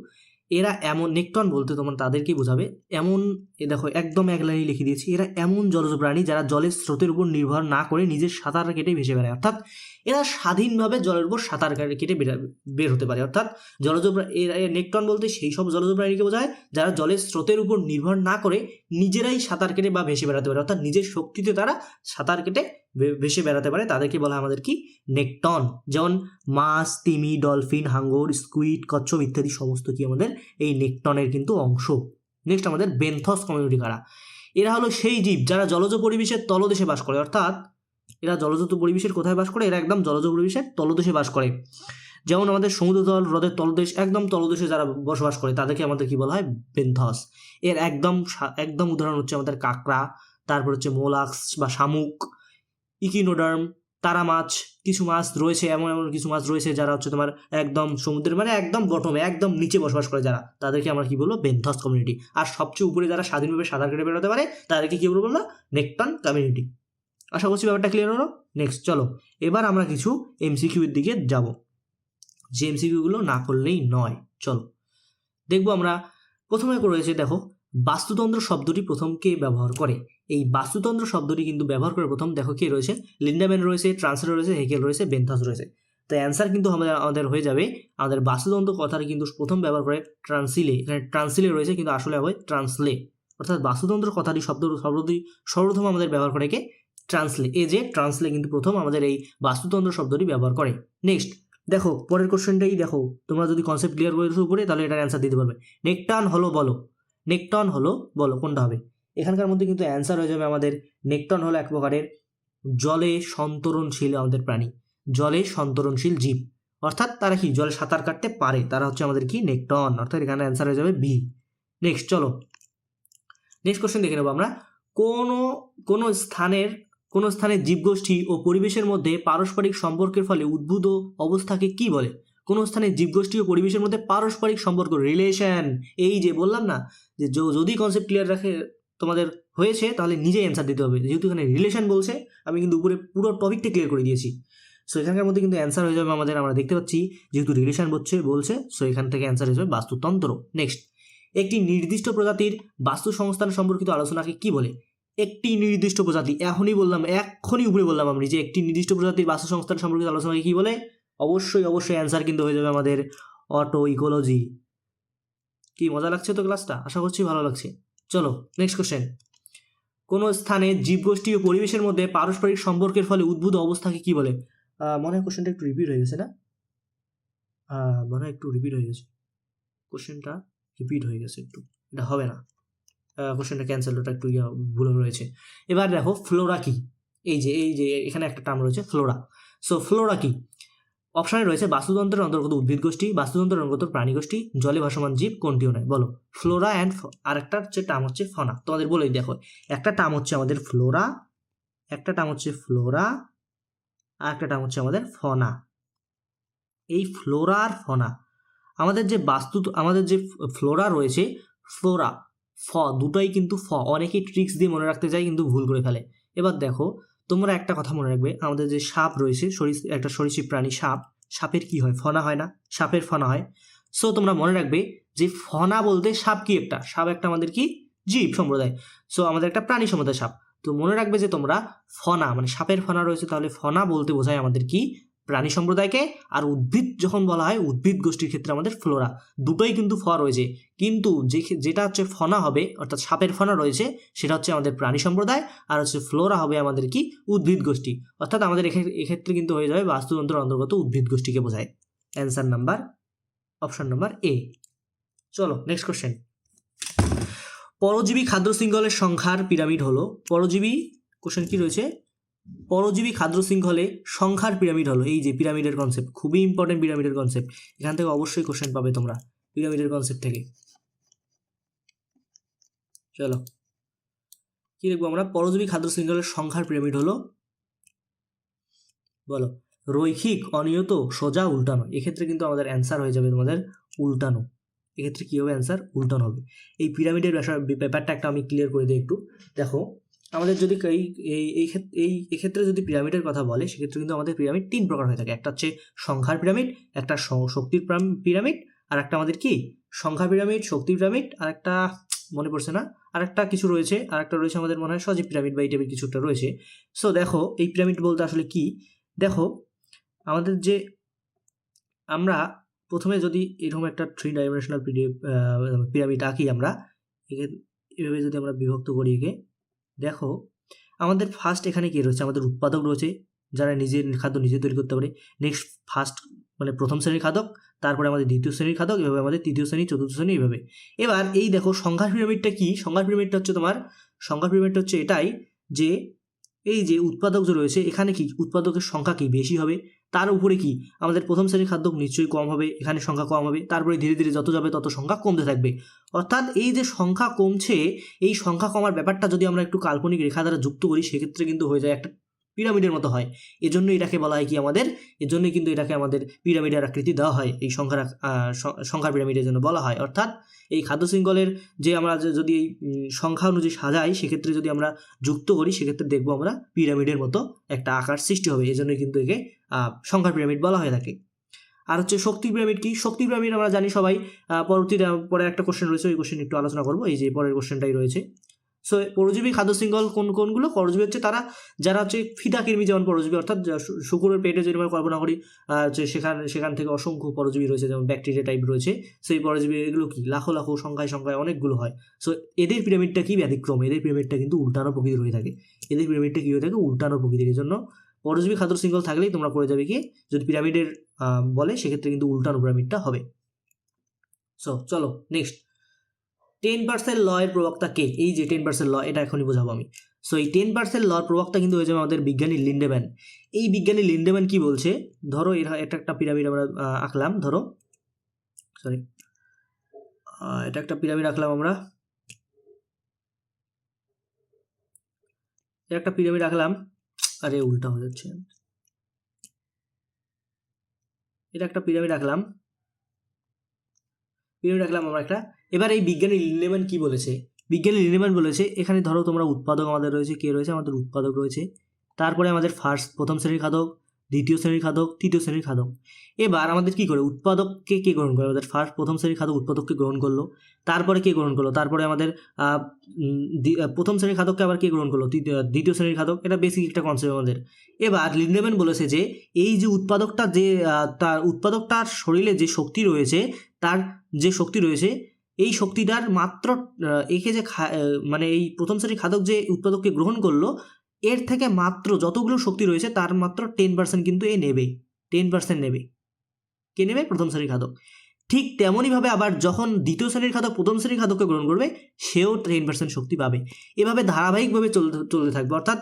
এরা এমন, নেকটন বলতে তোমার তাদেরকে বোঝাবে এমন, দেখো একদম এক লাইনে লিখে দিয়েছি, এরা এমন জলজ প্রাণী যারা জলের স্রোতের উপর নির্ভর না করে নিজের সাঁতার কেটে ভেসে বেড়ায়। অর্থাৎ এরা স্বাধীনভাবে জলের উপর সাঁতার কেটে বের হতে পারে। অর্থাৎ জলজ নেকটন বলতে সেই সব জলজ প্রাণীকে বোঝায় যারা জলের স্রোতের উপর নির্ভর না করে নিজেরাই সাঁতার কেটে বা ভেসে বেড়াতে পারে, অর্থাৎ নিজের শক্তিতে তারা সাঁতার কেটে ভেসে বেড়াতে পারে, তাদেরকে বলা হয় আমাদের কি নেকটন। যেমন মাছ, তিমি, ডলফিন, হাঙ্গর, স্কুইড, কচ্ছপ ইত্যাদি সমস্ত কি আমাদের এই নেকটনের কিন্তু অংশ। নেক্সট আমাদের বেন্থস কমিউনিটি কারা, এরা হলো সেই জীব যারা জলজ পরিবেশের তলদেশে বাস করে। অর্থাৎ এরা জলজ পরিবেশের কোথায় বাস করে, এরা একদম জলজ পরিবেশের তলদেশে বাস করে। যেমন আমাদের সমুদ্রতল, হ্রদের তলদেশ, একদম তলদেশে যারা বসবাস করে তাদেরকে আমাদের কি বলা হয়, বেন্থস। এর একদম উদাহরণ হচ্ছে আমাদের কাঁকড়া, তারপর হচ্ছে মোলাক্স বা শামুক, ইকিনোডার্ম, তারা মাছ, কিছু মাছ রয়েছে, এমন কিছু মাছ রয়েছে যারা হচ্ছে তোমার একদম সমুদ্রের মানে একদম বটমে, একদম নিচে বসবাস করে যারা, তাদেরকে আমরা কি বলবো, বেন্থস কমিউনিটি। আর সবচেয়ে উপরে যারা স্বাধীনভাবে সাঁতার কেটে বেরোতে পারে তাদেরকে কি বলবো না, নেকটন কমিউনিটি। আশা করছি ব্যাপারটা ক্লিয়ার হলো। নেক্সট চলো এবার আমরা কিছু এমসিকিউ এর দিকে যাব, যে এমসিকিউগুলো না করলেই নয়। চলো দেখবো আমরা। প্রথমে রয়েছে দেখো বাস্তুতন্ত্র শব্দটি প্রথম কে ব্যবহার করে। এই বাস্তুতন্ত্র শব্দটি কিন্তু ব্যবহার করে প্রথম দেখো কে রয়েছে, লিন্ডাম্যান রয়েছে, ট্রান্সলেট রয়েছে, হেকেল রয়েছে, বেন্থস রয়েছে। তো অ্যান্সার কিন্তু আমাদের হয়ে যাবে, আমাদের বাস্তুতন্ত্র কথাটি কিন্তু প্রথম ব্যবহার করে ট্রান্সিলে। এখানে ট্রান্সিলে রয়েছে কিন্তু আসলে হবে ট্রান্সলে, অর্থাৎ বাস্তুতন্ত্র কথাটি শব্দটি সর্বপ্রথম আমাদের ব্যবহার করে কে, ট্রান্সলে। এই যে ট্রান্সলে কিন্তু প্রথম আমাদের এই বাস্তুতন্ত্র শব্দটি ব্যবহার করে। নেক্সট দেখো পরের কোশ্চেনটাই দেখো, তোমরা যদি কনসেপ্ট ক্লিয়ার করে উপরে তাহলে এটার অ্যান্সার দিতে পারবে। নেকটন হলো বলো, নেকটন হলো বলো কোনটা হবে। এখানকার মধ্যে কিন্তু অ্যান্সার হয়ে যাবে আমাদের নেকটন হলো এক প্রকারের জলে সন্তরণশীল আমাদের প্রাণী, জলে সন্তরণশীল জীব। অর্থাৎ তারা কি জলে সাঁতার কাটতে পারে, তারা হচ্ছে আমাদের কি নেকটন। অর্থাৎ এখানে অ্যান্সার হয়ে যাবে বি। নেক্সট চলো নেক্সট কোশ্চেন দেখে নেবো আমরা। কোনো স্থানের জীবগোষ্ঠী ও পরিবেশের মধ্যে পারস্পরিক সম্পর্কের ফলে উদ্ভূত অবস্থাকে কি বলে। কোন স্থানের জীবগোষ্ঠী ও পরিবেশের মধ্যে পারস্পরিক সম্পর্ক, রিলেশন। এই যে বললাম না যে যদি কনসেপ্ট ক্লিয়ার রাখে তোমাদের হয়েছে তাহলে নিজেই অ্যান্সার দিতে হবে। যেহেতু এখানে রিলেশন বলছে, আমি কিন্তু উপরে পুরো টপিকটা ক্লিয়ার করে দিয়েছি। সো এখানকার মধ্যে কিন্তু অ্যান্সার হয়ে যাবে আমাদের, আমরা দেখতে পাচ্ছি যেহেতু রিলেশন বলছে, সো এখান থেকে অ্যান্সার হয়ে যাবে বাস্তুতন্ত্র। নেক্সট, একটি নির্দিষ্ট প্রজাতির বাস্তু সংস্থান সম্পর্কিত আলোচনাকে কি বলে? একটি নির্দিষ্ট প্রজাতি, এখনই উপরে বললাম আমি যে একটি নির্দিষ্ট প্রজাতির বাস্তু সংস্থান সম্পর্কিত আলোচনাকে কি বলে? অবশ্যই অ্যান্সার কিন্তু হয়ে যাবে আমাদের অটো ইকোলজি। কি মজা লাগছে তো ক্লাসটা? আশা করছি ভালো লাগছে। চলো নেক্সট কোশ্চেন। কোনো স্থানে জীবগোষ্ঠী ও পরিবেশের মধ্যে পারস্পরিক সম্পর্কের ফলে উদ্ভূত অবস্থাকে কি বলে? মনে হয় কোশ্চেনটা একটু রিপিট হয়ে গেছে না? কোশ্চেনটা রিপিট হয়ে গেছে একটু, এটা হবে না, কোশ্চেনটা ক্যান্সেল, ওটা একটু ভুল রয়েছে। এবার দেখো ফ্লোরা কি, এই যে এখানে একটা টার্ম রয়েছে ফ্লোরা। সো ফ্লোরা কি? অপশনে রয়েছে বাস্তুতন্ত্রের অন্তর্গত উদ্ভিদ গোষ্ঠী, বাস্তুতন্ত্রের অন্তর্গত প্রাণী গোষ্ঠী, জলে ভাসমান জীব, কোনটিও নয়? বলো। ফ্লোরা অ্যান্ড আর একটা হচ্ছে টার্ম হচ্ছে ফনা। তোমাদের বলেই দেখো, একটা টার্ম হচ্ছে আমাদের ফ্লোরা, একটা টার্ম হচ্ছে ফ্লোরা, আর একটা টার্ম হচ্ছে আমাদের ফনা। এই ফ্লোরা আর ফনা, আমাদের যে ফ্লোরা রয়েছে, ফ্লোরা দুটোই কিন্তু অনেকেই ট্রিক্স দিয়ে মনে রাখতে চায় কিন্তু ভুল করে ফেলে। এবার দেখো, তোমরা একটা কথা মনে রাখবে, আমাদের যে সাপ রয়েছে, একটা সরীসৃপ প্রাণী সাপের কি হয়? ফনা হয় না? সাপের ফনা হয়। সো তোমরা মনে রাখবে যে ফনা বলতে সাপ একটা আমাদের কি জীব সম্প্রদায়। সো আমাদের একটা প্রাণী সম্প্রদায় সাপ। তো মনে রাখবে যে তোমরা ফনা মানে সাপের ফনা রয়েছে, তাহলে ফনা বলতে বোঝায় আমাদের কি প্রাণী সম্প্রদায়কে। আর উদ্ভিদ যখন বলা হয়, উদ্ভিদ গোষ্ঠীর ক্ষেত্রে আমাদের ফ্লোরা, দুটোই কিন্তু রয়েছে। কিন্তু যেটা হচ্ছে ফনা হবে, অর্থাৎ সাপের ফনা রয়েছে, সেটা হচ্ছে আমাদের প্রাণী সম্প্রদায়, আর হচ্ছে ফ্লোরা হবে আমাদের কি উদ্ভিদ গোষ্ঠী। অর্থাৎ আমাদের এক্ষেত্রে কিন্তু হয়ে যাবে বাস্তুতন্ত্রের অন্তর্গত উদ্ভিদ গোষ্ঠীকে বোঝায়। Option number A. চলো নেক্সট কোশ্চেন। পরজীবী খাদ্য শৃঙ্খলের সংখ্যার পিরামিড হলো, কোশ্চেন কি রয়েছে? পরজীবী খাদ্য শৃঙ্খলে সংখ্যার পিরামিড হলো, এই যে পিরামিডের কনসেপ্ট, খুবই ইম্পর্টেন্ট পিরামিডের কনসেপ্ট। এখান থেকে অবশ্যই কোশ্চেন পাবে তোমরা পিরামিডের কনসেপ্ট থেকে। চলো কি দেখবো আমরা? পরজীবী খাদ্য শৃঙ্খলের সংখ্যার পিরামিড হলো, বলো। রৈখিক, অনিয়ত, সোজা, উল্টানো। এক্ষেত্রে কিন্তু আমাদের অ্যান্সার হয়ে যাবে তোমাদের উল্টানো। এক্ষেত্রে কী হবে? অ্যান্সার উল্টানো হবে। এই পিরামিডের ব্যাপারটা একটা আমি ক্লিয়ার করে দিই একটু। দেখো, আমাদের যদি এই ক্ষেত্রে যদি পিরামিডের কথা বলে, সেক্ষেত্রে কিন্তু আমাদের পিরামিড 3 প্রকার হয়ে থাকে। একটা হচ্ছে সংখ্যার পিরামিড, একটা শক্তির পিরামিড, আর একটা আমাদের কি সংখ্যা পিরামিড, শক্তি পিরামিড, আর একটা মনে পড়ছে না, আর একটা কিছু রয়েছে, আর একটা রয়েছে আমাদের মনে হয় সজীব পিরামিড বা এই টাইপের কিছু একটা রয়েছে। সো দেখো, এই পিরামিড বলতে আসলে কি? দেখো, আমাদের যে আমরা প্রথমে যদি এরকম একটা 3 ডাইমেনশনাল পিরামিড আঁকি, আমরা এভাবে যদি আমরা বিভক্ত করি একে, দেখো আমাদের ফার্স্ট এখানে কি রয়েছে? আমাদের উৎপাদক রয়েছে, যারা নিজের খাদ্য নিজে তৈরি করতে পারে। নেক্সট প্রথম শ্রেণীর খাদক, তারপরে আমাদের দ্বিতীয় শ্রেণীর খাদক, এভাবে আমাদের তৃতীয় শ্রেণী, চতুর্থ শ্রেণী, এইভাবে। এবার এই দেখো সংখ্যার পিরামিডটা কি? সংখ্যার পিরামিডটা হচ্ছে এটাই যে এই যে উৎপাদক যে রয়েছে, এখানে কি উৎপাদকের সংখ্যা কি বেশি হবে, তার উপরে কি আমাদের প্রথম শ্রেণীর খাদ্য নিশ্চয়ই কম হবে, এখানে সংখ্যা কম হবে, তারপরে ধীরে ধীরে যত যাবে তত সংখ্যা কমতে থাকবে। অর্থাৎ এই যে সংখ্যা কমছে, এই সংখ্যা কমার ব্যাপারটা যদি আমরা একটু কাল্পনিক রেখা দ্বারা যুক্ত করি, সেক্ষেত্রে কিন্তু হয়ে যায় একটা পিরামিডের মতো হয়। এজন্যই এটাকে বলা হয় কি আমাদের, এজন্যই কিন্তু এটাকে আমাদের পিরামিডের আকৃতি দেওয়া হয়, এই সংখ্যার পিরামিডের জন্য বলা হয়। অর্থাৎ এই খাদ্য শৃঙ্খলের যে আমরা যদি এই সংখ্যা অনুযায়ী সাজাই, সেক্ষেত্রে যদি আমরা যুক্ত করি, সেক্ষেত্রে দেখবো আমরা পিরামিডের মতো একটা আকার সৃষ্টি হবে। এজন্যই কিন্তু একে সংখ্যার পিরামিড বলা হয়ে থাকে। আর হচ্ছে শক্তি পিরামিড কি? শক্তি পিরামিড আমরা জানি সবাই, পরে একটা কোশ্চেন রয়েছে, ওই কোশ্চেন একটু আলোচনা করবো। এই যে পরের কোশ্চেনটাই রয়েছে। সো পরজীবী খাদ্য শৃঙ্খল কোনগুলো? পরজীবী হচ্ছে যারা হচ্ছে ফিদাকৃমি, যেমন পরজীবী, অর্থাৎ শুকুরের পেটে যদি আমরা কল্পনা করি, সেখান থেকে অসংখ্য পরজীবী রয়েছে, যেমন ব্যাকটেরিয়া টাইপ রয়েছে। সেই পরজীবী এগুলো কি লাখো সংখ্যায় অনেকগুলো হয়। সো এদের পিরামিডটা কি ব্যতিক্রম? এদের পিরামিডটা কিন্তু উল্টানো প্রকৃতির হয়ে থাকে। উল্টানো প্রকৃতির। এই জন্য পরজীবী খাদ্য শৃঙ্খল থাকলেই তোমরা করে যাবে কি, যদি পিরামিডের বলে, সেক্ষেত্রে কিন্তু উল্টানো পিরামিডটা হবে। সো চলো নেক্সট। 10% ল এর প্রবক্তা কে? এই যে 10% ল, এটা এখনই বোঝাবো আমি। সো এই 10% ল প্রবক্তা কিন্তু হয়ে যাবে আমাদের বিজ্ঞানী লিন্ডেম্যান। এই বিজ্ঞানী লিন্ডেম্যান কি বলছে? ধরো এটা একটা পিরামিড আমরা আঁকলাম, এটা একটা পিরামিড আঁকলাম আমরা, একটা পিরামিড আঁকলাম, আরে উল্টা হয়ে যাচ্ছে, এটা একটা পিরামিড আঁকলাম আমরা একটা। এবার এই বিজ্ঞানী লিন্ডেম্যান কি বলেছে? বিজ্ঞানী লিন্ডেম্যান বলেছে এখানে ধরো তোমরা উৎপাদক আমাদের রয়েছে, কে রয়েছে, আমাদের উৎপাদক রয়েছে, তারপরে আমাদের প্রথম শ্রেণীর খাদক, দ্বিতীয় শ্রেণীর খাদক, তৃতীয় শ্রেণীর খাদক। এবার আমাদের কি করে উৎপাদককে কে গ্রহণ করে, আমাদের প্রথম শ্রেণীর খাদক উৎপাদককে গ্রহণ করলো, তারপরে কে গ্রহণ করলো, তারপরে আমাদের প্রথম শ্রেণীর খাদককে আবার কে গ্রহণ করলো, দ্বিতীয় শ্রেণীর খাদক। এটা বেসিক একটা কনসেপ্ট আমাদের। এবার লিন্ডেম্যান বলেছে যে এই যে উৎপাদকটা যে তার উৎপাদকটার শরীরে যে শক্তি রয়েছে, তার যে শক্তি রয়েছে এই শক্তিটার মাত্র একে যে মানে এই প্রথম শ্রেণীর খাদক যে উৎপাদককে গ্রহণ করলো এর থেকে মাত্র যতগুলো শক্তি রয়েছে তার মাত্র 10% কিন্তু এ নেবে, 10% নেবে। কে নেবে? প্রথম শ্রেণীর খাদক। ঠিক তেমনইভাবে আবার যখন দ্বিতীয় শ্রেণীর খাদক প্রথম শ্রেণীর খাদককে গ্রহণ করবে সেও 10% শক্তি পাবে। এভাবে ধারাবাহিকভাবে চলতে থাকবে। অর্থাৎ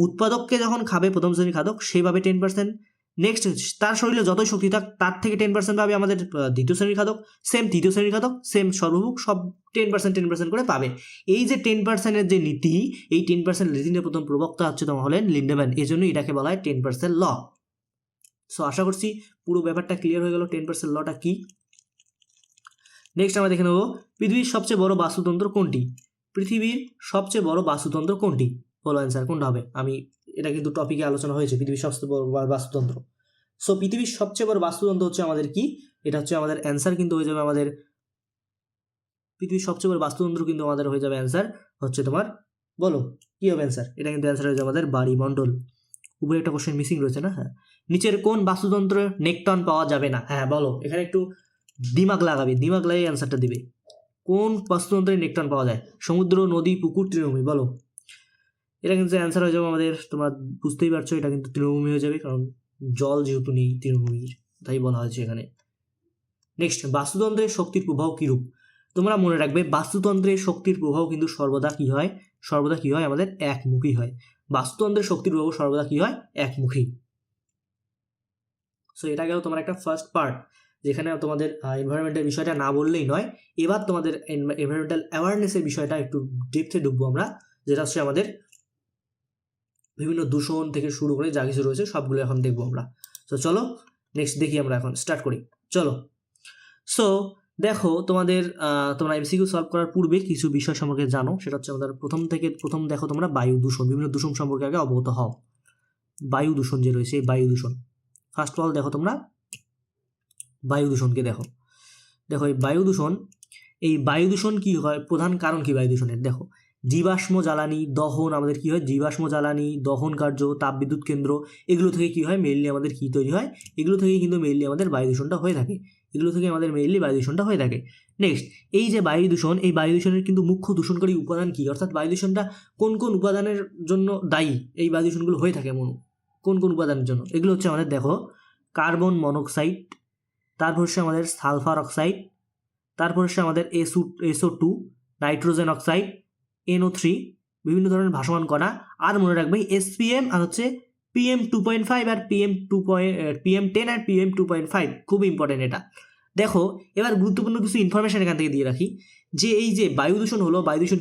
উৎপাদককে যখন খাবে প্রথম শ্রেণীর খাদক সেভাবে 10%, নেক্সট তার শরীরে যতই শক্তি থাক তার থেকে 10% পাবে আমাদের দ্বিতীয় শ্রেণীর খাদক, সেম তৃতীয় শ্রেণীর খাদক, সেম সর্বভুক সব 10% করে পাবে। এই যে 10%-এর যে নীতি, এই 10% নীতির প্রথম প্রবক্তা হচ্ছে তোমার হলেন লিন্ডেম্যান। এই জন্য এটাকে বলা হয় 10% ল। সো আশা করছি পুরো ব্যাপারটা ক্লিয়ার হয়ে গেল 10% লটা কি। নেক্সট আমরা দেখে নেব পৃথিবীর সবচেয়ে বড় বাস্তুতন্ত্র কোনটি। পৃথিবীর সবচেয়ে বড় বাস্তুতন্ত্র কোনটি? বলো অ্যান্সার কোনটা হবে। এটা কিন্তু টপিকে আলোচনা হয়েছে পৃথিবীর সবচেয়ে বড় বাস্তুতন্ত্র। সো পৃথিবীর সবচেয়ে বড় বাস্তুতন্ত্র হচ্ছে আমাদের কি, এটা হচ্ছে আমাদের অ্যান্সার কিন্তু হয়ে যাবে আমাদের পৃথিবীর সবচেয়ে বড় বাস্তুতন্ত্র কিন্তু আমাদের হয়ে যাবে অ্যান্সার হচ্ছে তোমার, বলো কি হবে অ্যান্সার। এটা কিন্তু অ্যান্সার হয়ে যাবে আমাদের বায়ুমণ্ডল। উপরে একটা কোশ্চেন মিসিং রয়েছে না? হ্যাঁ, নিচের কোন বাস্তুতন্ত্রে নেকটন পাওয়া যাবে না? হ্যাঁ বলো, এখানে একটু দিমাগ লাগাবে, দিমাগ লাগিয়ে অ্যান্সারটা দিবে। কোন বাস্তুতন্ত্রে নেকটন পাওয়া যায়? সমুদ্র, নদী, পুকুর, তৃণভূমি, বলো। এটা কিন্তু অ্যান্সার হয়ে যাবে আমাদের, তোমরা বুঝতেই পারছো এটা কিন্তু তৃণভূমি হয়ে যাবে, কারণ জল যেহেতু নেই তৃণভূমির, তাই বলা হয়েছে এখানে। নেক্সট, বাস্তুতন্ত্রের শক্তির প্রভাব কিরূপ? তোমরা মনে রাখবে বাস্তুতন্ত্রের শক্তির প্রভাব কিন্তু সর্বদা কি হয়, আমাদের একমুখী হয়। বাস্তুতন্ত্রের শক্তির প্রভাব সর্বদা কি হয়, একমুখী। সো এটা গেল তোমার একটা ফার্স্ট পার্ট, যেখানে তোমাদের এনভায়রনমেন্টের বিষয়টা না বললেই নয়। এবার তোমাদের এনভায়রনমেন্টাল অ্যাওয়ারনেসের বিষয়টা একটু ডেপথে ঢুকবো আমরা, যেটা হচ্ছে আমাদের বিভিন্ন দূষণ থেকে শুরু করে যা কিছু রয়েছে সবগুলো এখন দেখবো আমরা। তো চলো নেক্সট দেখি, আমরা এখন স্টার্ট করি, চলো। সো দেখো তোমরা এমসিকিউ সলভ করার পূর্বে কিছু বিষয় সম্পর্কে জানো, সেটা হচ্ছে আমাদের প্রথম দেখো তোমরা বায়ু দূষণ, বিভিন্ন দূষণ সম্পর্কে আগে অবগত হও। বায়ু দূষণ যে রয়েছে, বায়ু দূষণ, ফার্স্ট অফ অল দেখো তোমরা বায়ু দূষণকে দেখো এই বায়ু দূষণ কি হয়, প্রধান কারণ কি বায়ু দূষণের? দেখো জীবাশ্ম জ্বালানি দহন, আমাদের কি হয়, জীবাশ্ম জ্বালানি দহন কার্য, তাপবিদ্যুৎ কেন্দ্র, এগুলো থেকে কি হয়, মেইনলি আমাদের কি তৈরি হয়, এগুলো থেকে কিন্তু মেইনলি আমাদের বায়ু দূষণটা হয়ে থাকে, নেক্সট, এই যে বায়ু দূষণ, এই বায়ু দূষণের কিন্তু মুখ্য দূষণকারী উপাদান কি, অর্থাৎ বায়ু দূষণটা কোন কোন উপাদানের জন্য দায়ী, এই বায়ু দূষণগুলো হয়ে থাকে কোন কোন উপাদানের জন্য? এগুলো হচ্ছে আমাদের দেখো কার্বন মনোক্সাইড, তারপর হচ্ছে আমাদের সালফার অক্সাইড, তারপর হচ্ছে আমাদের SO2, নাইট্রোজেন অক্সাইড, NO3, বিভিন্ন ধরনের ভাসমান কণা, আর মনে রাখবে SPM আর হচ্ছে PM2.5 আর PM10 আর PM2.5, খুব ইম্পর্টেন্ট এটা। দেখো এবার গুরুত্বপূর্ণ কিছু ইনফরমেশন এখান থেকে দিয়ে রাখি, যে এই যে বায়ু দূষণ হলো, বায়ু দূষণ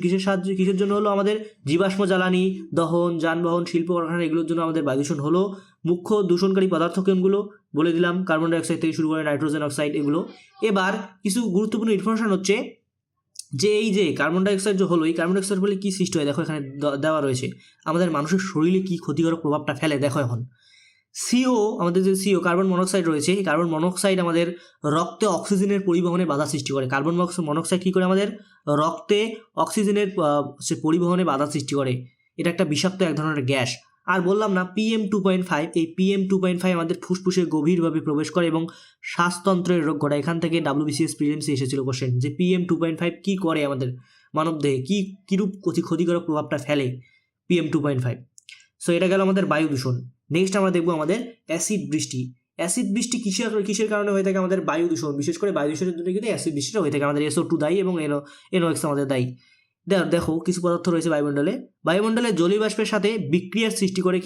কিসের জন্য হলো? আমাদের জীবাশ্ম জ্বালানি দহন, যানবাহন, শিল্প কারখানা, এগুলোর জন্য আমাদের বায়ু দূষণ হলো। মুখ্য দূষণকারী পদার্থ কোনগুলো বলে দিলাম, কার্বন ডাইঅক্সাইড থেকে শুরু করে নাইট্রোজেন অক্সাইড, এগুলো। এবার কিছু গুরুত্বপূর্ণ ইনফরমেশন হচ্ছে যে এই যে কার্বন ডাইঅক্সাইড যে হলো, এই কার্বন ডাইঅক্সাইড বলে কি সৃষ্টি হয়, দেখো এখানে দেওয়া রয়েছে, আমাদের মানুষের শরীরে কি ক্ষতিকারক প্রভাবটা ফেলে। দেখো এখন আমাদের যে কার্বন মনোক্সাইড রয়েছে, এই কার্বন মনোক্সাইড আমাদের রক্তে অক্সিজেনের পরিবহনে বাধা সৃষ্টি করে। কার্বন মনোক্সাইড কী করে, আমাদের রক্তে অক্সিজেনের পরিবহনে বাধা সৃষ্টি করে। এটা একটা বিষাক্ত এক ধরনের গ্যাস। আর বললাম না PM2.5, এই PM2.5 আমাদের ফুসফুসে গভীরভাবে প্রবেশ করে এবং শ্বাসতন্ত্রের রোগ ঘটায়। এখান থেকে WBCS প্রিলিমসে এসেছিল কোশ্চেন, যে PM2.5 কি করে আমাদের মানবদেহে, কীরূপ ক্ষতিকারক প্রভাবটা ফেলে PM2.5। সো এটা গেল আমাদের বায়ু দূষণ। নেক্সট আমরা দেখবো আমাদের অ্যাসিড বৃষ্টি কিসের কারণে হয়ে থাকে? আমাদের বায়ু দূষণ, বিশেষ করে বায়ু দূষণের জন্য কিন্তু অ্যাসিড বৃষ্টিটা হয়ে থাকে। আমাদের SO2 দায়ী এবং NOx আমাদের দায়ী। দেখো কিছু পদার্থ রয়েছে বায়ুমণ্ডলে জলীয় বাষ্পের সাথে বিক্রিয়ার সৃষ্টি করে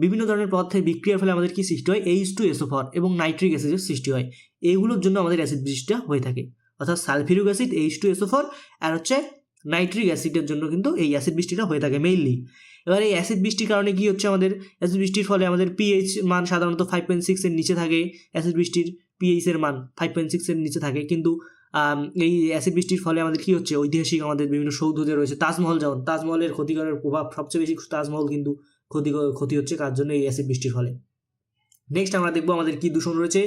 বিভিন্ন ধরনের পদার্থের বিক্রিয়ার ফলে আমাদের কি সৃষ্টি হয়, H2SO4 এবং নাইট্রিক অ্যাসিডের সৃষ্টি হয়। এইগুলোর জন্য আমাদের অ্যাসিড বৃষ্টিটা হয়ে থাকে, অর্থাৎ সালফিউরিক অ্যাসিড, H2SO4 আর হচ্ছে নাইট্রিক অ্যাসিডের জন্য কিন্তু এই অ্যাসিড বৃষ্টিটা হয়ে থাকে মেইনলি। এবার এই অ্যাসিড বৃষ্টির কারণে কি হচ্ছে, আমাদের অ্যাসিড বৃষ্টির ফলে আমাদের pH মান সাধারণত 5.6 এর নিচে থাকে। অ্যাসিড বৃষ্টির pH এর মান 5.6 এর নিচে থাকে, কিন্তু এই অ্যাসিড বৃষ্টির ফলে আমাদের কি হচ্ছে, ঐতিহাসিক আমাদের বিভিন্ন সৌধ যে রয়েছে, তাজমহল যেমন, তাজমহলের ক্ষতিকরের প্রভাব সবচেয়ে বেশি তাজমহল কিন্তু ক্ষতি হচ্ছে কার জন্য, এই অ্যাসিড বৃষ্টির ফলে। নেক্সট আমরা দেখবো আমাদের কি দূষণ রয়েছে।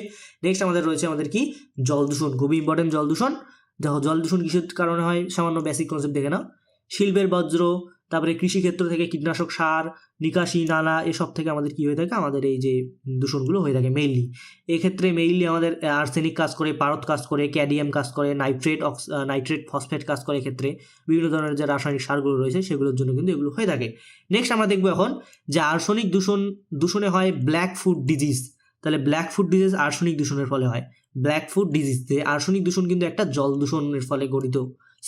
নেক্সট আমাদের রয়েছে আমাদের কি জল দূষণ, খুবই ইম্পর্টেন্ট জল দূষণ। দেখো জল দূষণ কিসের কারণে হয়, সামান্য বেসিক কনসেপ্ট দেখে নাও। শিল্পের বজ্র, তারপরে কৃষিক্ষেত্র থেকে কীটনাশক সার, নিকাশি নালা, এসব থেকে আমাদের কি হয়ে থাকে, আমাদের এই যে দূষণগুলো হয়ে থাকে মেইনলি। এক্ষেত্রে মেইনলি আমাদের আর্সেনিক কাজ করে, পারদ কাজ করে, ক্যাডিয়াম কাজ করে, নাইট্রেট ফসফেট কাজ করে। এক্ষেত্রে বিভিন্ন ধরনের যে রাসায়নিক সারগুলো রয়েছে সেগুলোর জন্য কিন্তু এগুলো হয়ে থাকে। নেক্সট আমরা দেখবো এখন যে আর্সেনিক দূষণে হয় ব্ল্যাক ফুড ডিজিজ। তাহলে ব্ল্যাক ফুড ডিজিজ আর্সেনিক দূষণের ফলে হয়। ব্ল্যাক ফুড ডিজিজ, আর্সেনিক দূষণ কিন্তু একটা জল দূষণের ফলে গঠিত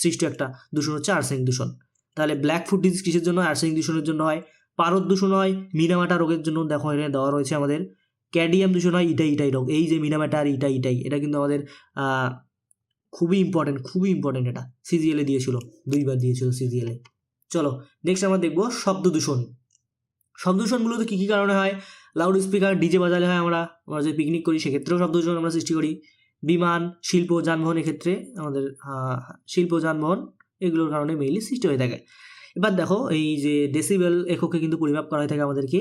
সৃষ্ট একটা দূষণ হচ্ছে আর্সেনিক দূষণ। তাহলে ব্ল্যাক ফুড ডিজিজ কিসের জন্য হয়, আর্সেনিক দূষণের জন্য হয়। পারদ দূষণ হয় মিনামাটা রোগের জন্য, দেখো এখানে দেওয়া রয়েছে আমাদের। ক্যাডিয়াম দূষণ হয় ইটাই রোগ, এই যে মিনামাটা আর ইটাই, এটা কিন্তু আমাদের খুবই ইম্পর্টেন্ট, এটা সিজিএলে দিয়েছিল, 2বার দিয়েছিল সিজিএলে। চলো নেক্সট আমরা দেখবো শব্দ দূষণ। শব্দ দূষণ মূলত কী কী কারণে হয়, লাউড স্পিকার ডিজে বাজালে হয়, আমরা যে পিকনিক করি সেক্ষেত্রেও শব্দ দূষণ আমরা সৃষ্টি করি। বিমান, শিল্প, যানবাহনের ক্ষেত্রে আমাদের শিল্প যানবাহন এগুলোর কারণে মেইনলি সৃষ্টি হয়ে থাকে। এবার দেখো এই যে ডেসিবেল এককে কিন্তু পরিমাপ করা হয়ে থাকে আমাদেরকে,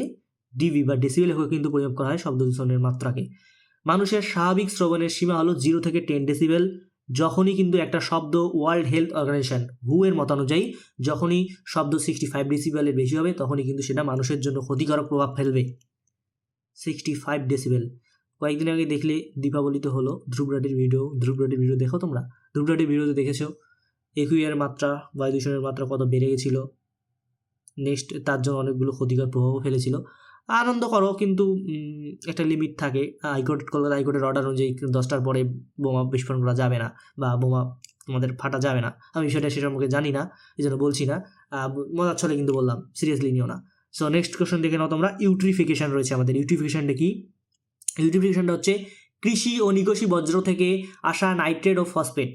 ডিবি বা ডেসিবেল এককে কিন্তু পরিমাপ করা হয় শব্দ দূষণের মাত্রাকে। মানুষের স্বাভাবিক শ্রবণের সীমা হলো 0 থেকে 10 ডেসিবেল। যখনই কিন্তু একটা শব্দ ওয়ার্ল্ড হেলথ অর্গানাইজেশন হু এর মতানুযায়ী যখনই শব্দ 65 ডেসিবেলের বেশি হবে তখনই কিন্তু সেটা মানুষের জন্য ক্ষতিকারক প্রভাব ফেলবে। 65 ডেসিবেল। কয়েকদিন আগে দেখলে দীপাবলিতে হলো ধ্রুবরাটির ভিডিও দেখো তোমরা, ধ্রুবরাটির ভিডিওতে দেখেছো একুইয়ের মাত্রা, বায়ু দূষণের মাত্রা কত বেড়ে গেছিলো। নেক্সট তার জন্য অনেকগুলো ক্ষতিকর প্রভাবও ফেলেছিল। আনন্দ করো, কিন্তু একটা লিমিট থাকে। কলকাতা হাইকোর্টের অর্ডার অনুযায়ী 10টার পরে বোমা বিস্ফোরণ করা যাবে না, বা বোমা তোমাদের ফাটা যাবে না। আমি বিষয়টা সে সম্পর্কে জানি না, এই জন্য বলছি না, মজার ছলে কিন্তু বললাম, সিরিয়াসলি নিও না। সো নেক্সট কোয়েশ্চন দেখে নাও তোমরা। ইউট্রিফিকেশন রয়েছে আমাদের। ইউট্রিফিকেশনটা কি? ইউট্রিফিকেশনটা হচ্ছে কৃষি ও নিকষি বজ্র থেকে আসা নাইট্রেট ও ফসফেট।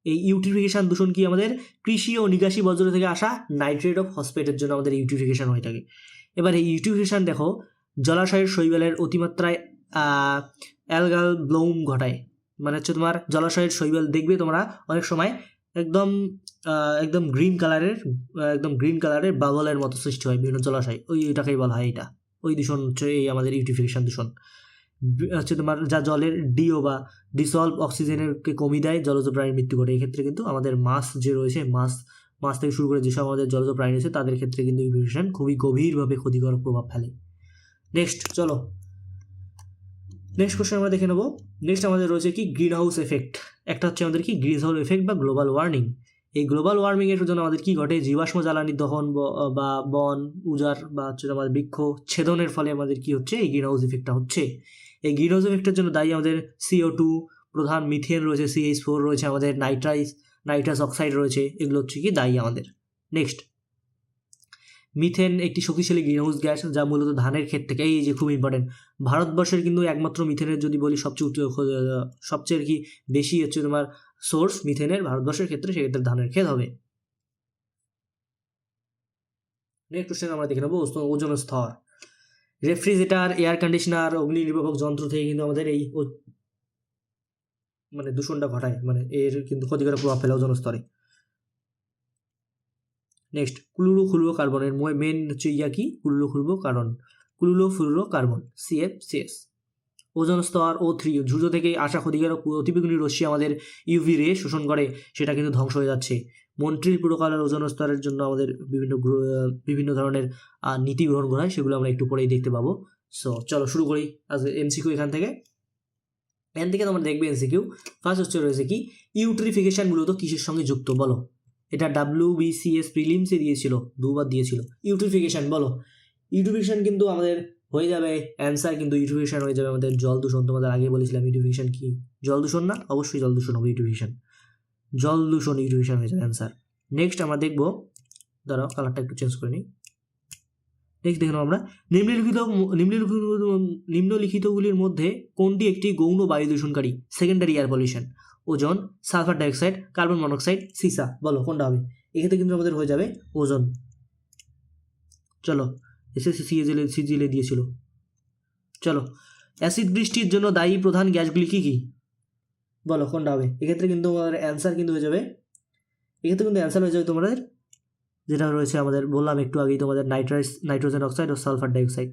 এই ইউট্রিফিকেশন দূষণ কি, আমাদের কৃষি ও নিকাশি বজ্র থেকে আসা নাইট্রেট অফ ফসফেটের জন্য আমাদের ইউট্রিফিকেশন হয়ে থাকে। এবার এই ইউট্রিফিকেশন দেখো জলাশয়ের শৈবালের অতিমাত্রায় অ্যালগাল ব্লুম ঘটায়। মানে হচ্ছে তোমার জলাশয়ের শৈবাল দেখবে তোমরা অনেক সময় একদম গ্রিন কালারের বাবলের মতো সৃষ্টি হয় বিভিন্ন জলাশয়, ওইটাকেই বলা হয় এটা, ওই দূষণ হচ্ছে এই আমাদের ইউট্রিফিকেশন দূষণ। হচ্ছে তোমার যা জলের ডিও বা ডিসলভ অক্সিজেনকে কমিয়ে দেয়, জলজ প্রাণীর মৃত্যু ঘটে। এক্ষেত্রে কিন্তু আমাদের মাছ যে রয়েছে, মাছ থেকে শুরু করে যেসব আমাদের জলজ প্রাণী রয়েছে তাদের ক্ষেত্রে কিন্তু ইউট্রিফিকেশন খুবই গভীরভাবে ক্ষতিকর প্রভাব ফেলে। নেক্সট চলো নেক্সট কোশ্চেন আমরা দেখে নেবো। নেক্সট আমাদের রয়েছে কি গ্রিন হাউস এফেক্ট। একটা হচ্ছে আমাদের কি গ্রিন হাউস এফেক্ট বা গ্লোবাল ওয়ার্মিং। এই গ্লোবাল ওয়ার্মিং এর জন্য আমাদের কি ঘটে, জীবাশ্ম জ্বালানির দহন বা বন উজাড় বা হচ্ছে আমাদের বৃক্ষ ছেদনের ফলে আমাদের কি হচ্ছে, এই গ্রিন হাউস ইফেক্টটা হচ্ছে। এই গ্রিন হাউস ইফেক্টের জন্য দায়ী আমাদের CO2, প্রধান মিথেন রয়েছে, CH4 রয়েছে, আমাদের নাইট্রাস অক্সাইড রয়েছে, এগুলো হচ্ছে কি দায়ী আমাদের। নেক্সট মিথেন একটি শক্তিশালী গ্রিনহাউস গ্যাস যা মূলত ধানের ক্ষেত থেকে, এই যে খুব ইম্পর্টেন্ট, ভারতবর্ষের কিন্তু একমাত্র মিথেনের যদি বলি সবচেয়ে কি বেশি হচ্ছে তোমার সোর্স মিথেনের ভারতবর্ষের ক্ষেত্রে, সেক্ষেত্রে ধানের ক্ষেত হবে। নেক্সট কোশ্চেন আমরা দেখে নেবো ওজোন স্তর। রেফ্রিজারেটর, এয়ার কন্ডিশনার, অগ্নি নির্বাপক যন্ত্র থেকে কিন্তু আমাদের এই মানে দূষণটা ঘটায়, মানে এর কিন্তু ক্ষতিকর প্রভাব ফেলে ওজোন স্তরে। নেক্সট ক্লোরোফ্লুরোকার্বনের মেন হচ্ছে কি ক্লোরোফ্লুরোকার্বন CFCS। ওজোন স্তর O3 সূর্য থেকে আসা ক্ষতিকারক অতিবেগুনি রশ্মি আমাদের UV রে শোষণ করে, সেটা কিন্তু ধ্বংস হয়ে যাচ্ছে। মন্ট্রিল প্রোটোকলের ওজোন স্তরের জন্য আমাদের বিভিন্ন ধরনের নীতি গ্রহণ করা হয়, সেগুলো আমরা একটু পরেই দেখতে পাবো। সো চলো শুরু করি আজ MCQ এখান থেকে তোমরা দেখবে MCQ। ফার্স্ট হচ্ছে রয়েছে কি ইউট্রিফিকেশন মূলত কিসের সঙ্গে যুক্ত, বলো। এটা WBCS প্রিলিমসে দিয়েছিল, 2বার দিয়েছিল। ইউট্রিফিকেশন বলো। ইউট্রিফিকেশন কিন্তু আমাদের হয়ে যাবে অ্যান্সার, কিন্তু ইউট্রিফিকেশন হয়ে যাবে আমাদের জল দূষণ। তোমাদের আগে বলেছিলাম ইউট্রিফিকেশন কি, জল দূষণ না, অবশ্যই জল দূষণ হবে ইউট্রিফিকেশন, ইউট্রিফিকেশন হয়ে যাবে অ্যান্সার। নেক্সট আমরা দেখবো, দাঁড়াও কালারটা একটু চেঞ্জ করে নিই। নেক্সট দেখে নেব আমরা নিম্নলিখিতগুলির মধ্যে কোনটি একটি গৌণ বায়ু দূষণকারী, সেকেন্ডারি এয়ার পলিউশন। ওজন, সালফার ডাইঅক্সাইড, কার্বন মনোক্সাইড, সিসা, বলো কোনটা হবে। এক্ষেত্রে কিন্তু আমাদের হয়ে যাবে ওজন। চলো এসএসসি সিজিএলে দিয়েছিল। চলো অ্যাসিড বৃষ্টির জন্য দায়ী প্রধান গ্যাসগুলি কি কি। বলো কোনটা হবে? এক্ষেত্রে কিন্তু আমাদের অ্যান্সার কিন্তু হয়ে যাবে, এক্ষেত্রে কিন্তু অ্যান্সার হয়ে যাবে তোমাদের যেটা রয়েছে আমাদের বললাম একটু আগেই তোমাদের নাইট্রোজেন অক্সাইড ও সালফার ডাইঅক্সাইড।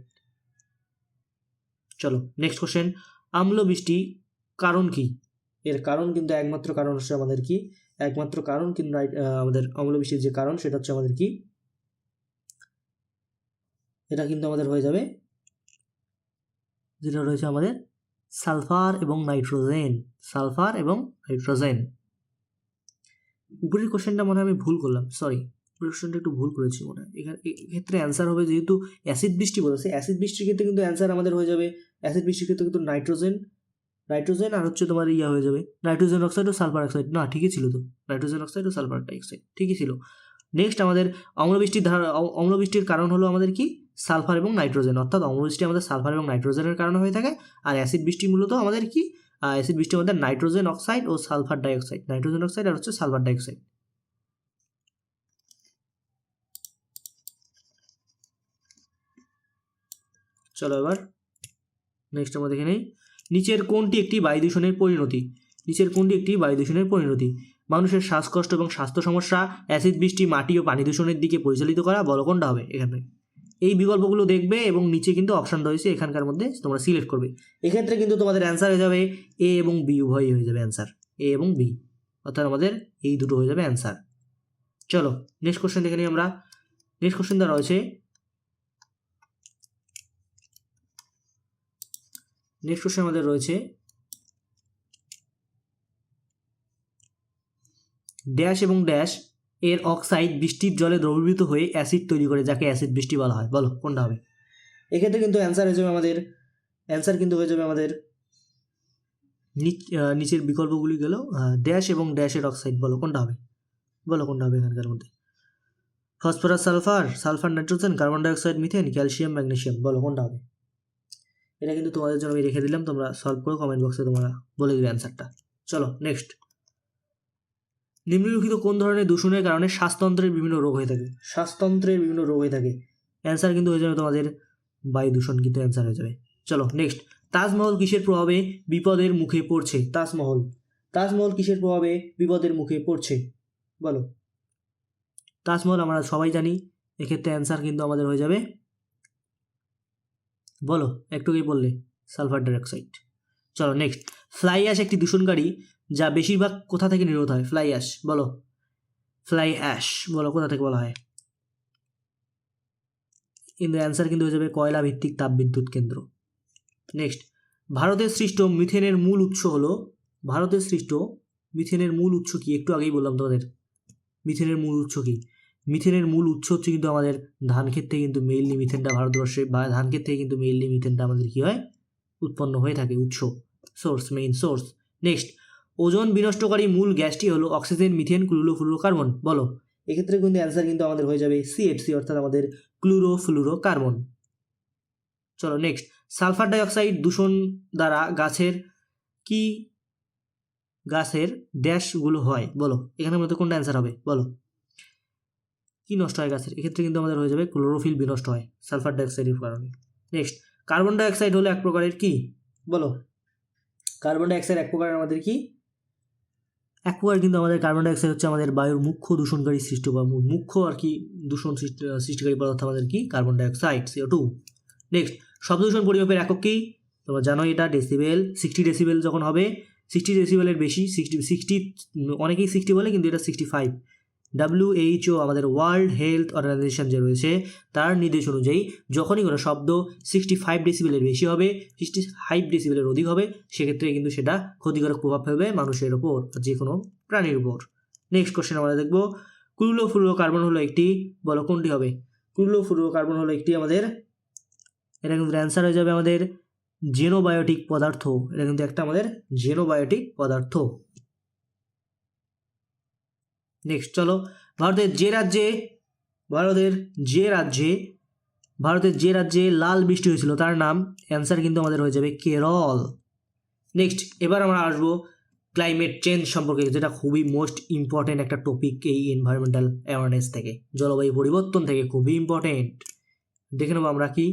চলো নেক্সট কোশ্চেন, আম্ল বৃষ্টি কারণ কি? এর কারণ কিন্তু একমাত্র কারণ হচ্ছে আমাদের কি, একমাত্র কারণ কিন্তু আমাদের অম্ল বৃষ্টির যে কারণ সেটা হচ্ছে আমাদের কি, এটা কিন্তু আমাদের হয়ে যাবে যেটা রয়েছে আমাদের সালফার এবং নাইট্রোজেন, সালফার এবং নাইট্রোজেন। উপরের কোশ্চেনটা মনে হয় আমি ভুল করলাম, সরি, উপরের কোশ্চেনটা একটু ভুল করেছি মনে হয়। এক্ষেত্রে অ্যান্সার হবে, যেহেতু অ্যাসিড বৃষ্টি বলেছে, অ্যাসিড বৃষ্টির ক্ষেত্রে কিন্তু অ্যান্সার আমাদের হয়ে যাবে, অ্যাসিড বৃষ্টির ক্ষেত্রে কিন্তু নাইট্রোজেন আর হচ্ছে তোমার ইয়া হয়ে যাবে নাইট্রোজেন অক্সাইড ও সালফার অক্সাইড। না ঠিকই ছিল তো, নাইট্রোজেন অক্সাইড ও সালফার ডাইঅক্সাইড ঠিকই ছিল। নেক্সট আমাদের অম্লবৃষ্টির কারণ হলো আমাদের কি, সালফার এবং নাইট্রোজেন, অর্থাৎ অম্লবৃষ্টি আমাদের সালফার এবং নাইট্রোজেনের কারণে হয়ে থাকে। আর অ্যাসিড বৃষ্টি মূলত আমাদের কি, অ্যাসিড বৃষ্টি আমাদের নাইট্রোজেন অক্সাইড ও সালফার ডাইঅক্সাইড, নাইট্রোজেন অক্সাইড আর হচ্ছে সালফার ডাইঅক্সাইড। চলো এবার নেক্সট আমরা দেখে নেই, নিচের কোনটি একটি বায়ু দূষণের পরিণতি? নিচের কোনটি একটি বায়ু দূষণের পরিণতি? মানুষের শ্বাসকষ্ট এবং স্বাস্থ্য সমস্যা, অ্যাসিড বৃষ্টি, মাটি ও পানি দূষণের দিকে পরিচালিত করা, বলো কোনটা হবে? এখানে এই বিকল্পগুলো দেখবে এবং নিচে কিন্তু অপশান রয়েছে, এখানকার মধ্যে তোমরা সিলেক্ট করবে। এক্ষেত্রে কিন্তু তোমাদের অ্যান্সার হয়ে যাবে এ এবং বি, উভয়ই হয়ে যাবে অ্যান্সার, এ এবং বি, অর্থাৎ আমাদের এই দুটো হয়ে যাবে অ্যান্সার। চলো নেক্সট কোশ্চেন দেখে নিই আমরা। নেক্সট কোশ্চেনটা রয়েছে, নেক্সট কোশ্চেন আমাদের রয়েছে ড্যাশ এবং ড্যাশ এর অক্সাইড বৃষ্টির জলে দ্রবীভূত হয়ে অ্যাসিড তৈরি করে, যাকে অ্যাসিড বৃষ্টি বলা হয়, বলো কোনটা হবে? এক্ষেত্রে কিন্তু অ্যান্সার হয়ে যাবে আমাদের, অ্যান্সার কিন্তু হয়ে যাবে আমাদের নিচের বিকল্পগুলি গেল ড্যাশ এবং ড্যাশের অক্সাইড, বলো কোনটা হবে? বলো কোনটা হবে এখানকার মধ্যে? Phosphorus, sulphur, sulphur nitrogen, carbon dioxide, methane, calcium, magnesium, বলো কোনটা হবে? এটা কিন্তু তোমাদের জন্য আমি রেখে দিলাম, তোমরা সলভ করে কমেন্ট বক্সে তোমরা বলে দিবে অ্যান্সারটা। চলো নেক্সট, নিম্নলিখিত কোন ধরনের দূষণের কারণে শ্বাসতন্ত্রের বিভিন্ন রোগ হয়ে থাকে? শ্বাসতন্ত্রের বিভিন্ন রোগ হয়ে থাকে, অ্যান্সার কিন্তু হয়ে যাবে তোমাদের বায়ু দূষণ, কিন্তু অ্যান্সার হয়ে যাবে। চলো নেক্সট, তাজমহল কিসের প্রভাবে বিপদের মুখে পড়ছে? তাজমহল কিসের প্রভাবে বিপদের মুখে পড়ছে, বলো? তাজমহল আমরা সবাই জানি, এক্ষেত্রে অ্যান্সার কিন্তু আমাদের হয়ে যাবে, বলো একটু কি বললে, সালফার ডাইঅক্সাইড। চলো নেক্সট, ফ্লাই অ্যাশ একটি দূষণকারী যা বেশিরভাগ কোথা থেকে নির্গত হয়? ফ্লাই অ্যাশ, বলো ফ্লাই অ্যাশ, বলো কোথা থেকে বলা হয়? কিন্তু অ্যান্সার কিন্তু হয়ে যাবে কয়লা ভিত্তিক তাপবিদ্যুৎ কেন্দ্র। নেক্সট, ভারতের সৃষ্ট মিথেনের মূল উৎস হলো, ভারতের সৃষ্ট মিথেনের মূল উৎস কি? একটু আগেই বললাম তোমাদের মিথেনের মূল উৎস কি। মিথেনের মূল উৎস হচ্ছে কিন্তু আমাদের ধান ক্ষেত থেকে, কিন্তু মেইনলি মিথেনটা ভারতবর্ষে বা ধান ক্ষেত থেকে কিন্তু মেইনলি মিথেনটা আমাদের কি হয়, উৎপন্ন হয়ে থাকে, উৎস, source, main source. Next, ozone বিনষ্টকারী মূল গ্যাসটি হলো অক্সিজেন, মিথেন, ক্লোরোফ্লুরোকার্বন, বলো? এক্ষেত্রে কিন্তু অ্যান্সার কিন্তু আমাদের হয়ে যাবে সিএফসি, অর্থাৎ আমাদের ক্লোরোফ্লুরোকার্বন। চলো নেক্সট, সালফার ডাইঅক্সাইড দূষণ দ্বারা গাছের ড্যাশগুলো হয়, বলো? এখানের মধ্যে কোনটা অ্যান্সার হবে, বলো? কি নষ্ট হয় গাছের? এক্ষেত্রে কিন্তু আমাদের হয়ে যাবে ক্লোরোফিল বিনষ্ট হয় সালফার ডাইঅক্সাইডের কারণে। নেক্সট, কার্বন ডাইঅক্সাইড হলো এক প্রকারের কি, বলো? কার্বন ডাইঅক্সাইড এক প্রকারের আমাদের কি, এক প্রকার কিন্তু আমাদের কার্বন ডাইঅক্সাইড হচ্ছে আমাদের বায়ুর মুখ্য দূষণকারী সৃষ্ট বা মুখ্য আর কি দূষণ সৃষ্টিকারী পদার্থ আমাদের কি, কার্বন ডাইঅক্সাইড, CO2। নেক্সট, শব্দ দূষণ পরিমাপের একক কি? তোমরা জানো এটা ডেসিবেল। 60 ডেসিবেল যখন হবে, 60 ডেসিবেলের বেশি, 60 অনেকেই 60 বলে, কিন্তু এটা 65। WHO আমাদের ওয়ার্ল্ড হেলথ অর্গানাইজেশন যে রয়েছে তার নির্দেশ অনুযায়ী যখনই কোনো শব্দ 65 ডেসিবেলের বেশি হবে, 65 ডেসিবেলের অধিক হবে, সেক্ষেত্রে কিন্তু সেটা ক্ষতিকারক প্রভাব ফেলবে মানুষের ওপর, যে কোনো প্রাণীর উপর। নেক্সট কোশ্চেন আমরা দেখবো, ক্লোরোফ্লুরোকার্বন হলো একটি, বলো কোনটি হবে? ক্লোরোফ্লুরোকার্বন হলো একটি আমাদের, এটা কিন্তু অ্যান্সার হয়ে যাবে আমাদের জেনোবায়োটিক পদার্থ, এটা কিন্তু একটা আমাদের জেনোবায়োটিক পদার্থ। নেক্সট চলো, ভারতের যে রাজ্যে লাল বৃষ্টি হয়েছিল তার নাম, অ্যান্সার কিন্তু আমাদের হয়ে যাবে কেরল। নেক্সট, এবার আমরা আসবো ক্লাইমেট চেঞ্জ সম্পর্কে, যেটা খুবই মোস্ট ইম্পর্টেন্ট একটা টপিক এই এনভায়রনমেন্টাল অ্যাওয়ারনেস থেকে, জলবায়ু পরিবর্তন থেকে, খুবই ইম্পর্টেন্ট। দেখে নেবো আমরা কি,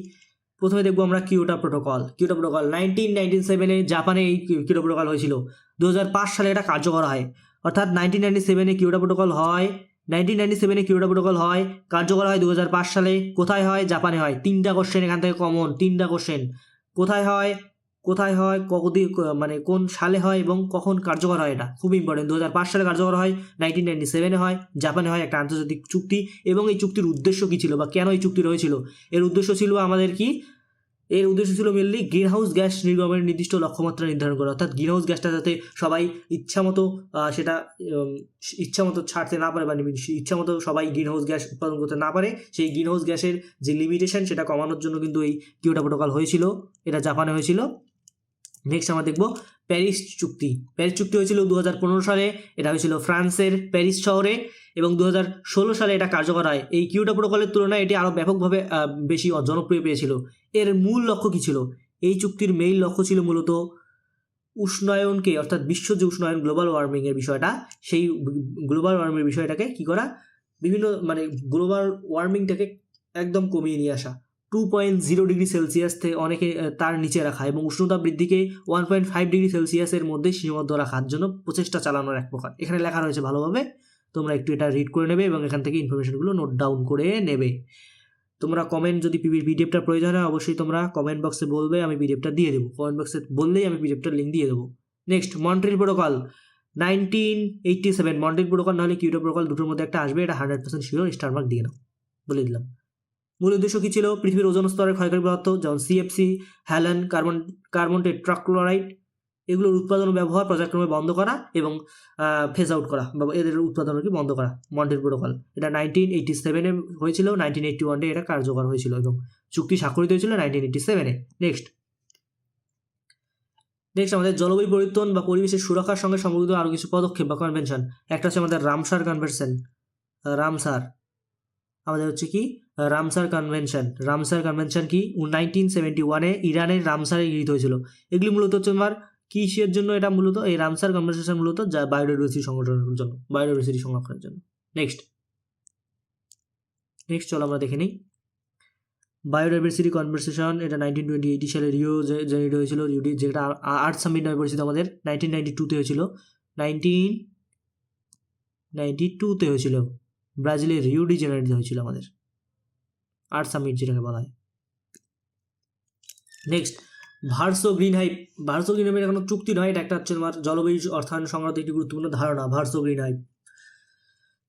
প্রথমে দেখবো আমরা কিয়োটো প্রোটোকল। 1997 জাপানে এই কিয়োটো প্রোটোকল হয়েছিল। 2005 সালে এটা কার্যকর হয়, অর্থাৎ 1997-এ কিয়োটো প্রোটোকল হয়, 1997-এ কিয়োটো প্রোটোকল হয়, কার্যকর হয় 2005 সালে। কোথায় হয়? জাপানে হয়। 3টা কোশ্চেন এখান থেকে কমন, 3টা কোশ্চেন। কোথায় হয়, মানে কোন সালে হয় এবং কখন কার্যকর হয়, এটা খুব ইম্পর্টেন্ট। 2005 সালে কার্যকর হয়, 1997-এ হয়, জাপানে হয়, একটা আন্তর্জাতিক চুক্তি। এবং এই চুক্তির উদ্দেশ্য কী ছিল বা কেন এই চুক্তি হয়েছিল? এর উদ্দেশ্য ছিল আমাদের কি? এর উদ্দেশ্য ছিল মেনলি গ্রিন হাউস গ্যাস নির্গমনের নির্দিষ্ট লক্ষ্যমাত্রা নির্ধারণ করা, অর্থাৎ গ্রিন হাউস গ্যাসটা যাতে সবাই ইচ্ছামতো সেটা ইচ্ছামতো ছাড়তে না পারে বা ইচ্ছামতো সবাই গ্রিন হাউস গ্যাস উৎপাদন করতে না পারে, সেই গ্রিন হাউস গ্যাসের যে লিমিটেশন সেটা কমানোর জন্য কিন্তু এই কিয়োটো প্রোটোকল হয়েছিল, এটা জাপানে হয়েছিল। নেক্সট আমরা দেখব প্যারিস চুক্তি। প্যারিস চুক্তি হয়েছিল 2015 সালে, এটা হয়েছিল ফ্রান্সের প্যারিস শহরে, এবং 2016 সালে এটা কার্যকর হয়। এই কিয়োটো প্রোটোকলের তুলনায় এটি আরও ব্যাপকভাবে বেশি জনপ্রিয় পেয়েছিল। এর মূল লক্ষ্য কী ছিল? এই চুক্তির মেইন লক্ষ্য ছিল মূলত উষ্ণায়নকে, অর্থাৎ বিশ্ব যে উষ্ণায়ন, গ্লোবাল ওয়ার্মিংয়ের বিষয়টা, সেই গ্লোবাল ওয়ার্মিংয়ের বিষয়টাকে কী করা, বিভিন্ন মানে গ্লোবাল ওয়ার্মিংটাকে একদম কমিয়ে নিয়ে আসা, 2.0 ডিগ্রি সেলসিয়াস থেকে অনেকে তার নিচে রাখা, এবং উষ্ণতা বৃদ্ধিকে 1.5 ডিগ্রি সেলসিয়াসের মধ্যে সীমাবদ্ধ রাখার জন্য প্রচেষ্টা চালানোর এক প্রকার। এখানে লেখা রয়েছে ভালোভাবে, তোমরা একটু এটা রিড করে নেবে এবং এখান থেকে ইনফরমেশনগুলো নোট ডাউন করে নেবে। তোমরা কমেন্ট, যদি পিডিএফটার প্রয়োজন হয় অবশ্যই তোমরা কমেন্ট বক্সে বলবে, আমি পিডিএফটা দিয়ে দেবো। কমেন্ট বক্সে বললেই আমি পিডিএফটার লিঙ্ক দিয়ে দেবো। Next Montreal protocol 1987। Montreal protocol নাহলে কিয়োটো প্রোটোকল, দুটোর মধ্যে একটা আসবে, এটা 100% শিওর, স্টার মার্ক দিয়ে নাও, বলে দিলাম। মূল উদ্দেশ্য কী ছিল? পৃথিবীর ওজোন স্তরের ক্ষয়কারী পদার্থ যেমন সিএফসি, হ্যালান, কার্বন টেট্রাক্লোরাইড, এগুলোর উৎপাদন ও ব্যবহার পর্যায়ক্রমে বন্ধ করা এবং ফেজ আউট করা বা এদের উৎপাদনকে বন্ধ করা, মন্ট্রিল প্রোটোকল। এটা 1987-এ হয়েছিল, 1981-এ এটা কার্যকর হয়েছিল এবং চুক্তি স্বাক্ষরিত হয়েছিল 1987-এ। নেক্সট আমাদের জলবায়ু পরিবর্তন বা পরিবেশের সুরক্ষার সঙ্গে সম্পর্কিত আরও কিছু পদক্ষেপ বা কনভেনশন। একটা হচ্ছে আমাদের রামসার কনভেনশন, আমাদের হচ্ছে কি রামসার কনভেনশন কি 1971-এ ইরানের রামসারে গৃহীত হয়েছিল। এগুলি মূলত হচ্ছে তোমার কিসের জন্য? এটা মূলত এই রামসার কনভেনশন মূলত যা বায়োডাইভার্সিটি সংরক্ষণের জন্য, বায়োডাইভার্সিটি সংরক্ষণের জন্য। নেক্সট চলো আমরা দেখে নিই বায়োডাইভার্সিটি কনভেনশন। এটা 1928 সালে রিও জেনিরো হয়েছিল, যেটা আর্থ সামিট নামে পরিচিত। আমাদের 1992-তে হয়েছিল, 1992-তে হয়েছিল, ব্রাজিলের রিও ডি জেনেরিওতে হয়েছিল আমাদের আর্থ সামিট যেটাকে বলা হয়। নেক্সট ভার্সো গ্রিন হাইপ এটা কোনো চুক্তি নয়, এটা একটা হচ্ছে তোমার জলবায়ু অর্থায়ন সংক্রান্ত একটি গুরুত্বপূর্ণ ধারণা, ভার্সো গ্রিন হাইপ।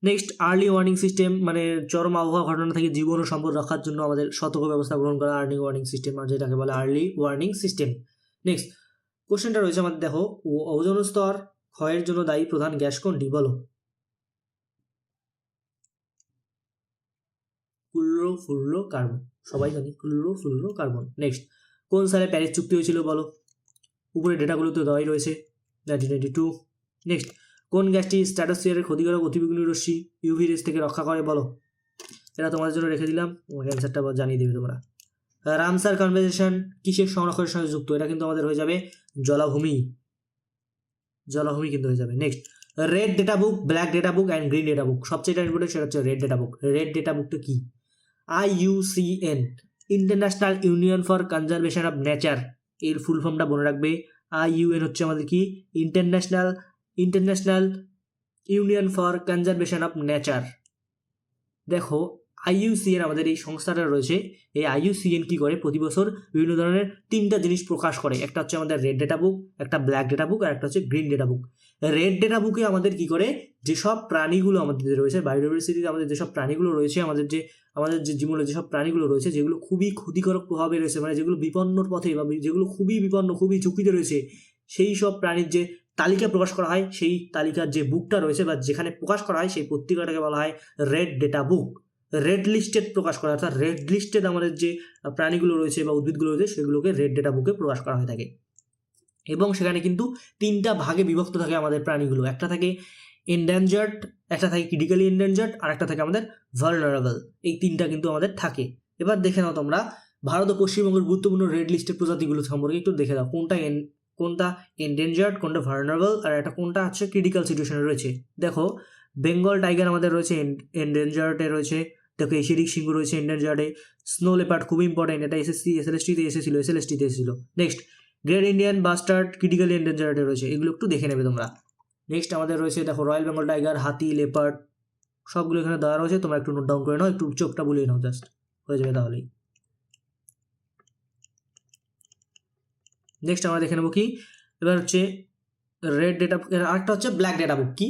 নেক্সট আর্লি ওয়ার্নিং সিস্টেম, মানে চরম আবহাওয়া ঘটনা থেকে জীবন ও সম্পদ রক্ষার জন্য আমাদের সতর্ক ব্যবস্থা গ্রহণ করা আর্লি ওয়ার্নিং সিস্টেম, আর যেটাকে বলে আর্লি ওয়ার্নিং সিস্টেম। নেক্সট কোশ্চেনটা রয়েছে আমাদের, দেখো ওজোন স্তর ক্ষয়ের জন্য দায়ী প্রধান গ্যাস কোনটি? বলো। কার্বন, সবাই জানি কার্বন। নেক্সট কোন সালে প্যারিস চুক্তি হয়েছিল? বলো। উপরে ডেটাগুলো তো দেওয়াই রয়েছে, 1992। নেক্সট কোন গ্যাসটি স্ট্র্যাটোস্ফিয়ারের ক্ষতিকারক অতিবেগুনি রশ্মি ইউভি রেস থেকে রক্ষা করে? বলো। এটা তোমাদের জন্য রেখে দিলাম, তোমাকে অ্যান্সারটা জানিয়ে দেবে তোমরা। রামসার কনভেনশন কিসের সংরক্ষণের সঙ্গে যুক্ত? এটা কিন্তু আমাদের হয়ে যাবে জলাভূমি কিন্তু হয়ে যাবে। Next red data book, black data book and green data book. সবচেয়ে ইম্পর্টেন্ট সেটা হচ্ছে red data book. Red data বুকটা কি? IUCN, international union for conservation of nature, এর ফুল ফর্মটা মনে রাখবে। IUN হচ্ছে আমাদের কি? International union for conservation of nature. দেখো IUCN আমাদের এই সংস্থাটা রয়েছে, এই IUCN কি করে? প্রতি বছর বিভিন্ন ধরনের 3টা জিনিস প্রকাশ করে। একটা হচ্ছে আমাদের রেড ডেটা বুক, একটা ব্ল্যাক ডেটা বুক, আর একটা হচ্ছে green data book. Red data বুকে আমাদের কি করে? যেসব প্রাণীগুলো আমাদের রয়েছে বায়োডাইভার্সিটিতে, আমাদের যেসব প্রাণীগুলো রয়েছে, আমাদের যে জীবনে যেসব প্রাণীগুলো রয়েছে, যেগুলো খুবই ক্ষতিকারক প্রভাবে রয়েছে, মানে যেগুলো বিপন্নর পথে বা যেগুলো খুবই বিপন্ন, খুবই ঝুঁকিতে রয়েছে, সেই সব প্রাণীর যে তালিকা প্রকাশ করা হয়, সেই তালিকার যে বুকটা রয়েছে বা যেখানে প্রকাশ করা হয়, সেই পত্রিকাটাকে বলা হয় red data book. Red listed প্রকাশ করা, অর্থাৎ রেড লিস্টেড আমাদের যে প্রাণীগুলো রয়েছে বা উদ্ভিদগুলো রয়েছে, সেগুলোকে রেড ডেটা বুকে প্রকাশ করা হয়ে থাকে। এবং সেখানে কিন্তু 3টা ভাগে বিভক্ত থাকে আমাদের প্রাণীগুলো। একটা থাকে এন্ডেঞ্জার্ড, একটা থাকে ক্রিটিক্যালি এন্ডেঞ্জার্ড, আর একটা থাকে আমাদের ভালনারেবল। এই 3টা কিন্তু আমাদের থাকে। এবার দেখে নাও তোমরা ভারত ও পশ্চিমবঙ্গের গুরুত্বপূর্ণ রেড লিস্টেড প্রজাতিগুলো সম্পর্কে একটু দেখে দাও, কোনটা এন্ডেঞ্জার্ড, কোনটা ভালনারেবল, আর একটা কোনটা হচ্ছে ক্রিটিক্যাল সিচুয়েশনে রয়েছে। দেখো বেঙ্গল টাইগার আমাদের রয়েছে এন্ডেঞ্জার্ডে রয়েছে। দেখো এশিয়াটিক সিংহ রয়েছে এন্ডেঞ্জার্ডে। স্নো লেপার্ড খুব ইম্পর্টেন্ট, এটা SSLST-তে এসেছিল। Next great Indian bastard critically endangered রয়েছে, এগুলো একটু দেখে নেবে তোমরা। নেক্সট আমাদের রয়েছে দেখো রয়্যাল বেঙ্গল টাইগার, হাতি, লেপার্ড, সবগুলো এখানে দেওয়া রয়েছে, তোমরা একটু নোট ডাউন করে নাও, একটু চোখটা বুলিয়ে নাও, জাস্ট হয়ে যাবে তাহলেই। নেক্সট আমরা দেখে নেবো কি, এবার হচ্ছে রেড ডেটা, আরেকটা হচ্ছে ব্ল্যাক ডেটা বুক। কি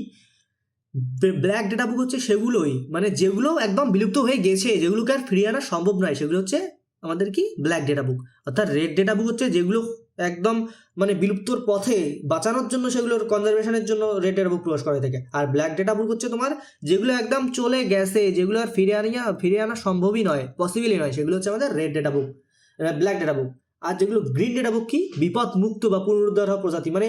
ব্ল্যাক ডেটা বুক হচ্ছে সেগুলোই, মানে যেগুলো একদম বিলুপ্ত হয়ে গেছে, যেগুলোকে আর ফিরিয়ে আনা সম্ভব নয়, সেগুলো হচ্ছে আমাদের কি ব্ল্যাক ডেটা বুক। অর্থাৎ রেড ডেটা বুক হচ্ছে যেগুলো একদম মানে বিলুপ্তর পথে বাঁচানোর জন্য, সেগুলোর কনজারভেশনের জন্য রেড ডেটা বুক প্রকাশ করা থাকে। আর ব্ল্যাক ডেটা বুক হচ্ছে তোমার যেগুলো একদম চলে গেছে, যেগুলো আর ফিরে আনা সম্ভবই নয়, পসিবলই নয়, সেগুলো হচ্ছে আমাদের red data book, black data book. আর যেগুলো গ্রিন ডেটা বুক কি বিপদ মুক্ত বা পুনরুদ্ধার হওয়া প্রজাতি, মানে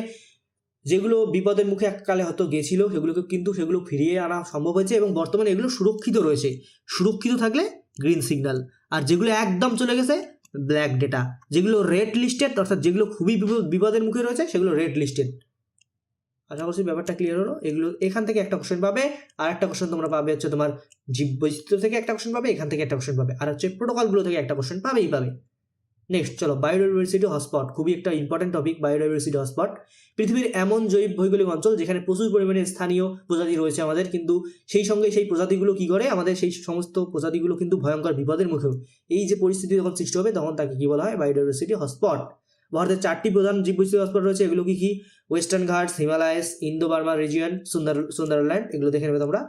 যেগুলো বিপদের মুখে এককালে হয়তো গেছিল, সেগুলোকে কিন্তু সেগুলো ফিরিয়ে আনা সম্ভব হয়েছে এবং বর্তমানে এগুলো সুরক্ষিত রয়েছে। সুরক্ষিত থাকলে গ্রিন সিগন্যাল, আর যেগুলো একদম চলে গেছে ব্ল্যাক ডেটা। যেগুলো রেড লিস্টেড, অর্থাৎ যেগুলো খুবই বিপদের মুখে রয়েছে, সেগুলো রেড লিস্টেড। আশা করছি ব্যাপারটা ক্লিয়ার হলো। এগুলো এখান থেকে একটা কোশ্চেন পাবে, আর একটা কোশ্চেন তোমরা পাবে হচ্ছে তোমার জীববৈচিত্র্য থেকে একটা কোশ্চেন পাবে, এখান থেকে একটা কোশ্চেন পাবে, আর হচ্ছে প্রোটোকলগুলো থেকে একটা কোশ্চেন পাবেই পাবে। নেক্সট চলো, বায়োডাইভার্সিটি হটস্পট, খুবই একটা ইম্পর্টেন্ট টপিক। বায়োডাইভার্সিটি হটস্পট পৃথিবীর এমন জৈব ভৌগোলিক অঞ্চল যেখানে প্রচুর পরিমাণে স্থানীয় প্রজাতি রয়েছে আমাদের, কিন্তু সেই সঙ্গে সেই প্রজাতিগুলো কি করে, আমাদের সেই সমস্ত প্রজাতিগুলো কিন্তু ভয়ঙ্কর বিপদের মুখেও। এই যে পরিস্থিতি যখন সৃষ্টি হবে, তখন তাকে কি বলা হয়, বায়োডাইভার্সিটি হটস্পট। ভারতের 4টি প্রধান জীববৈচিত্র্য হটস্পট রয়েছে, এগুলো কি কি, Western Ghats, Himalayas, Indo Burma region, Sundaland, এগুলো দেখে নেবে তোমরা।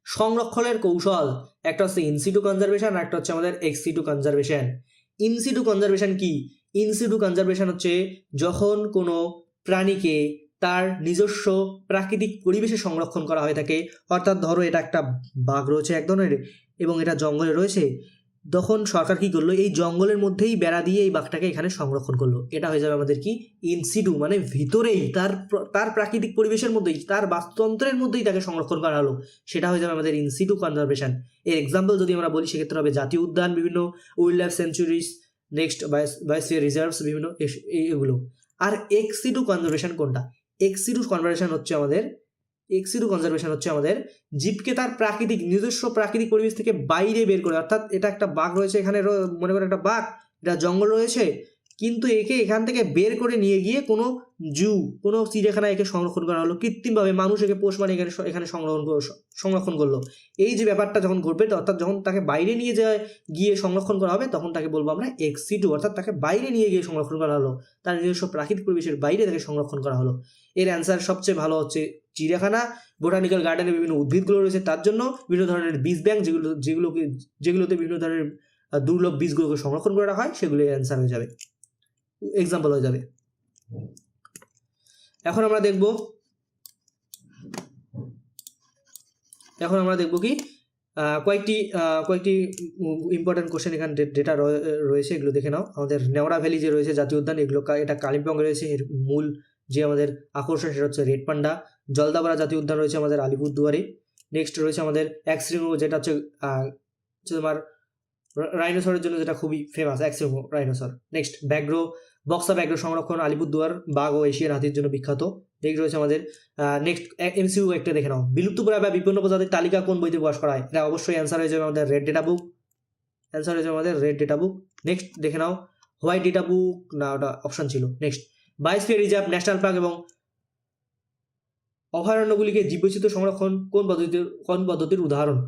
সংরক্ষণের কৌশল, একটা হচ্ছে ইনসিটু কনজারভেশন, আর একটা হচ্ছে আমাদের এক্সিটু কনজারভেশন। ইনসিটু কনজারভেশন কি, ইনসিটু কনজারভেশন হচ্ছে যখন কোনো প্রাণীকে তার নিজস্ব প্রাকৃতিক পরিবেশে সংরক্ষণ করা হয়ে থাকে। অর্থাৎ ধরো এটা একটা বাঘ রয়েছে এক ধরনের এবং এটা জঙ্গলে রয়েছে, তখন সরকার কি করলো, এই জঙ্গলের মধ্যেই বেড়া দিয়ে এই বাঘটাকে এখানে সংরক্ষণ করলো। এটা হয়ে যাবে আমাদের কি ইনসিটু, মানে ভিতরেই তার প্রাকৃতিক পরিবেশের মধ্যেই, তার বাস্তুতন্ত্রের মধ্যেই তাকে সংরক্ষণ করা হলো, সেটা হয়ে যাবে আমাদের ইনসিটু কনজারভেশন। এর এক্সাম্পল যদি আমরা বলি, সেক্ষেত্রে হবে জাতীয় উদ্যান, বিভিন্ন wild life centuries, next biosphere reserves, বিভিন্ন এগুলো। আর এক্সিটু কনজারভেশন কোনটা, এক্সিটু কনজারভেশন হচ্ছে আমাদের জীবকে তার নিজস্ব প্রাকৃতিক পরিবেশ থেকে বাইরে বের করে। অর্থাৎ এটা একটা বাঘ রয়েছে এখানে, মনে করো একটা বাঘ, এটা জঙ্গল রয়েছে, কিন্তু একে এখান থেকে বের করে নিয়ে গিয়ে কোনো কোনো চিড়িয়াখানায় একে সংরক্ষণ করা হলো কৃত্রিমভাবে, মানুষ একে পোষ মানে এখানে সংরক্ষণ করলো। এই যে ব্যাপারটা যখন ঘটবে, অর্থাৎ যখন তাকে বাইরে নিয়ে গিয়ে সংরক্ষণ করা হবে, তখন তাকে বলবো আমরা এক্সিটু, অর্থাৎ তাকে বাইরে নিয়ে গিয়ে সংরক্ষণ করা হলো, তার নিজস্ব প্রাকৃতিক পরিবেশের বাইরে তাকে সংরক্ষণ করা হলো। এর অ্যান্সার সবচেয়ে ভালো হচ্ছে চিড়িয়াখানা, বোটানিক্যাল গার্ডেনে বিভিন্ন উদ্ভিদগুলো রয়েছে, তার জন্য বিভিন্ন ধরনের বীজ ব্যাংক, যেগুলোতে বিভিন্ন ধরনের দুর্লভ বীজগুলোকে সংরক্ষণ করা হয়, সেগুলো অ্যান্সার হয়ে যাবে, এক্সাম্পল হয়ে যাবে। এখন আমরা দেখব কি কয়েকটি ইম্পর্টেন্ট কোশ্চেন এখানে ডেটা রয়েছে, এগুলো দেখে নাও। আমাদের নেওড়া ভ্যালি যে রয়েছে জাতীয় উদ্যান, এগুলো এটা কালিম্পং রয়েছে। এর মূল যে আমাদের আকর্ষণ সেটা হচ্ছে রেড পান্ডা। জলদাপাড়া জাতীয় উদ্যান রয়েছে আমাদের আলিপুরদুয়ারে। নেক্সট রয়েছে আমাদের এক্সট্রিমো, যেটা হচ্ছে তোমার রাইনোসরের জন্য যেটা খুবই ফেমাস, এক্সট্রিমো রাইনোসর। নেক্সট বক্সা ব্যাঘ্র সংরক্ষণ, আলিপুরদুয়ার বাঘ ও এশিয়ার হাতির জন্য বিখ্যাত। নেক্সট রয়েছে আমাদের নেক্সট এমসিইউ একটা দেখে নাও, বিলুপ্তপ্রায় বা বিপন্ন প্রজাতির তালিকা কোন বইতে প্রকাশ করা হয়, এটা অবশ্যই অ্যান্সার হয়ে যাবে আমাদের রেড ডেটা বুক। নেক্সট দেখে নাও, হোয়াইট ডেটা বুক না, ওটা অপশন ছিল। Next biosphere reserve, national park এবং অভয়ারণ্যগুলিকে জীববৈচিত্র্য সংরক্ষণ কোন পদ্ধতির উদাহরণ।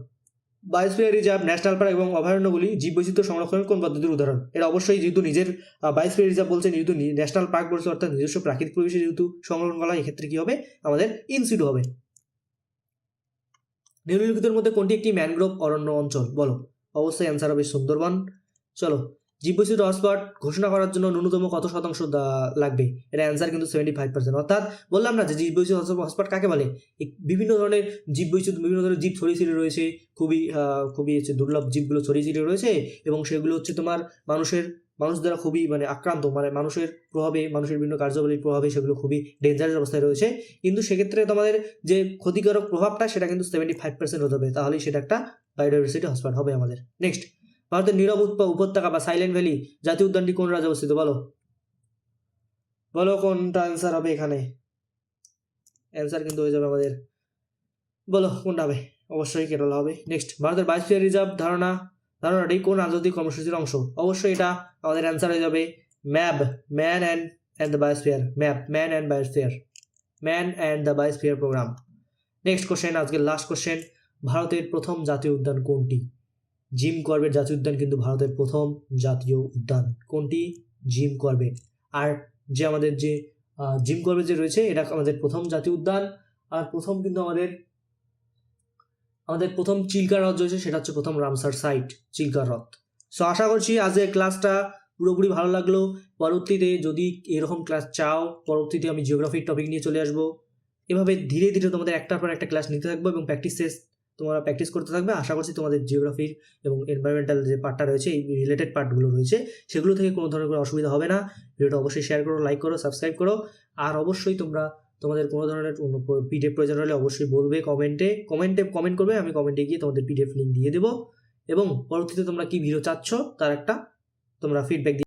বায়োস্ফিয়ার রিজার্ভ, ন্যাশনাল পার্ক এবং অভয়ারণ্যগুলি জীববৈচিত্র্য সংরক্ষণের কোন পদ্ধতির উদাহরণ। এটা অবশ্যই যেহেতু নিজের বায়োস্ফিয়ার রিজার্ভ বলছে, যেহেতু ন্যাশনাল পার্ক বলছে, অর্থাৎ নিজস্ব প্রাকৃতিক পরিবেশে যেহেতু সংরক্ষণ করা হয়, এক্ষেত্রে কি হবে, আমাদের ইনসিটু হবে। নিম্নলিখিতের মধ্যে কোনটি একটি ম্যানগ্রোভ অরণ্য অঞ্চল, বলো। অবশ্যই অ্যান্সার হবে সুন্দরবন। চলো, জীববৈচিত্র্য হটস্পট ঘোষণা করার জন্য ন্যূনতম কত শতাংশ লাগবে, এটা অ্যান্সার কিন্তু 75%। অর্থাৎ বললাম না যে জীববৈচিত্র্য হটস্পট কাকে বলে, বিভিন্ন ধরনের বিভিন্ন ধরনের জীব ছড়িয়ে ছিটিয়ে রয়েছে, খুবই হচ্ছে দুর্লভ জীবগুলো ছড়িয়ে ছিটিয়ে রয়েছে, এবং সেগুলো হচ্ছে তোমার মানুষ দ্বারা খুবই মানে আক্রান্ত, মানে মানুষের বিভিন্ন কার্যাবলীর প্রভাবে সেগুলো খুবই ডেঞ্জারাস অবস্থায় রয়েছে। কিন্তু সেক্ষেত্রে তোমাদের যে ক্ষতিকারক প্রভাবটা, সেটা কিন্তু 75% হতে হবে, তাহলেই সেটা একটা বায়োডাইভার্সিটি হটস্পট হবে আমাদের। নেক্সট, ভারতের নীরব উপত্যকা বা সাইলেন্ট ভ্যালি জাতীয় উদ্যানটি কোন রাজ্যে অবস্থিত, বলো কোনটা অ্যান্সার হবে এখানে। অ্যান্সার কিন্তু হয়ে যাবে আমাদের, বলো কোনটা হবে, অবশ্যই কেরলা হবে। নেক্সট, ভারতের বায়োস্ফিয়ার রিজার্ভ ধারণাটি কোন রাজনৈতিক কর্মসূচির অংশ, অবশ্যই এটা আমাদের অ্যান্সার হয়ে যাবে MAB, man and the biosphere, map, man and biosphere, man and the biosphere programme. Next question, আজকের লাস্ট কোশ্চেন, ভারতের প্রথম জাতীয় উদ্যান কোনটি? জিম করবেট জাতীয় উদ্যান কিন্তু ভারতের প্রথম জাতীয় উদ্যান। কোনটি? Jim Corbett. আর যে আমাদের যে জিম করবেট যে রয়েছে এটা আমাদের প্রথম জাতীয় উদ্যান। আর প্রথম কিন্তু আমাদের প্রথম চিল্কা হ্রদ রয়েছে, সেটা হচ্ছে প্রথম রামসার সাইট, চিল্কা হ্রদ। সো আশা করছি আজকের ক্লাসটা পুরোপুরি ভালো লাগলো। পরবর্তীতে যদি এরকম ক্লাস চাও, পরবর্তীতে আমি জিওগ্রাফির টপিক নিয়ে চলে আসবো। এভাবে ধীরে ধীরে তোমাদের একটার পর একটা ক্লাস নিতে থাকবো এবং তোমরা প্র্যাকটিস করতে থাকবে। আশা করছি তোমাদের জিওগ্রাফির এবং এনভায়রনমেন্টাল যে পার্টটা রয়েছে, এই রিলেটেড পার্টগুলো রয়েছে, সেগুলো থেকে কোনো ধরনের কোনো অসুবিধা হবে না। ভিডিওটা অবশ্যই শেয়ার করো, লাইক করো, সাবস্ক্রাইব করো। আর অবশ্যই তোমাদের কোনো ধরনের পিডিএফ প্রয়োজন হলে অবশ্যই বলবে কমেন্ট করবে, আমি কমেন্টে গিয়ে তোমাদের পিডিএফ লিঙ্ক দিয়ে দেবো এবং পরবর্তীতে তোমরা কি ভিডিও চাচ্ছ তার একটা তোমরা ফিডব্যাক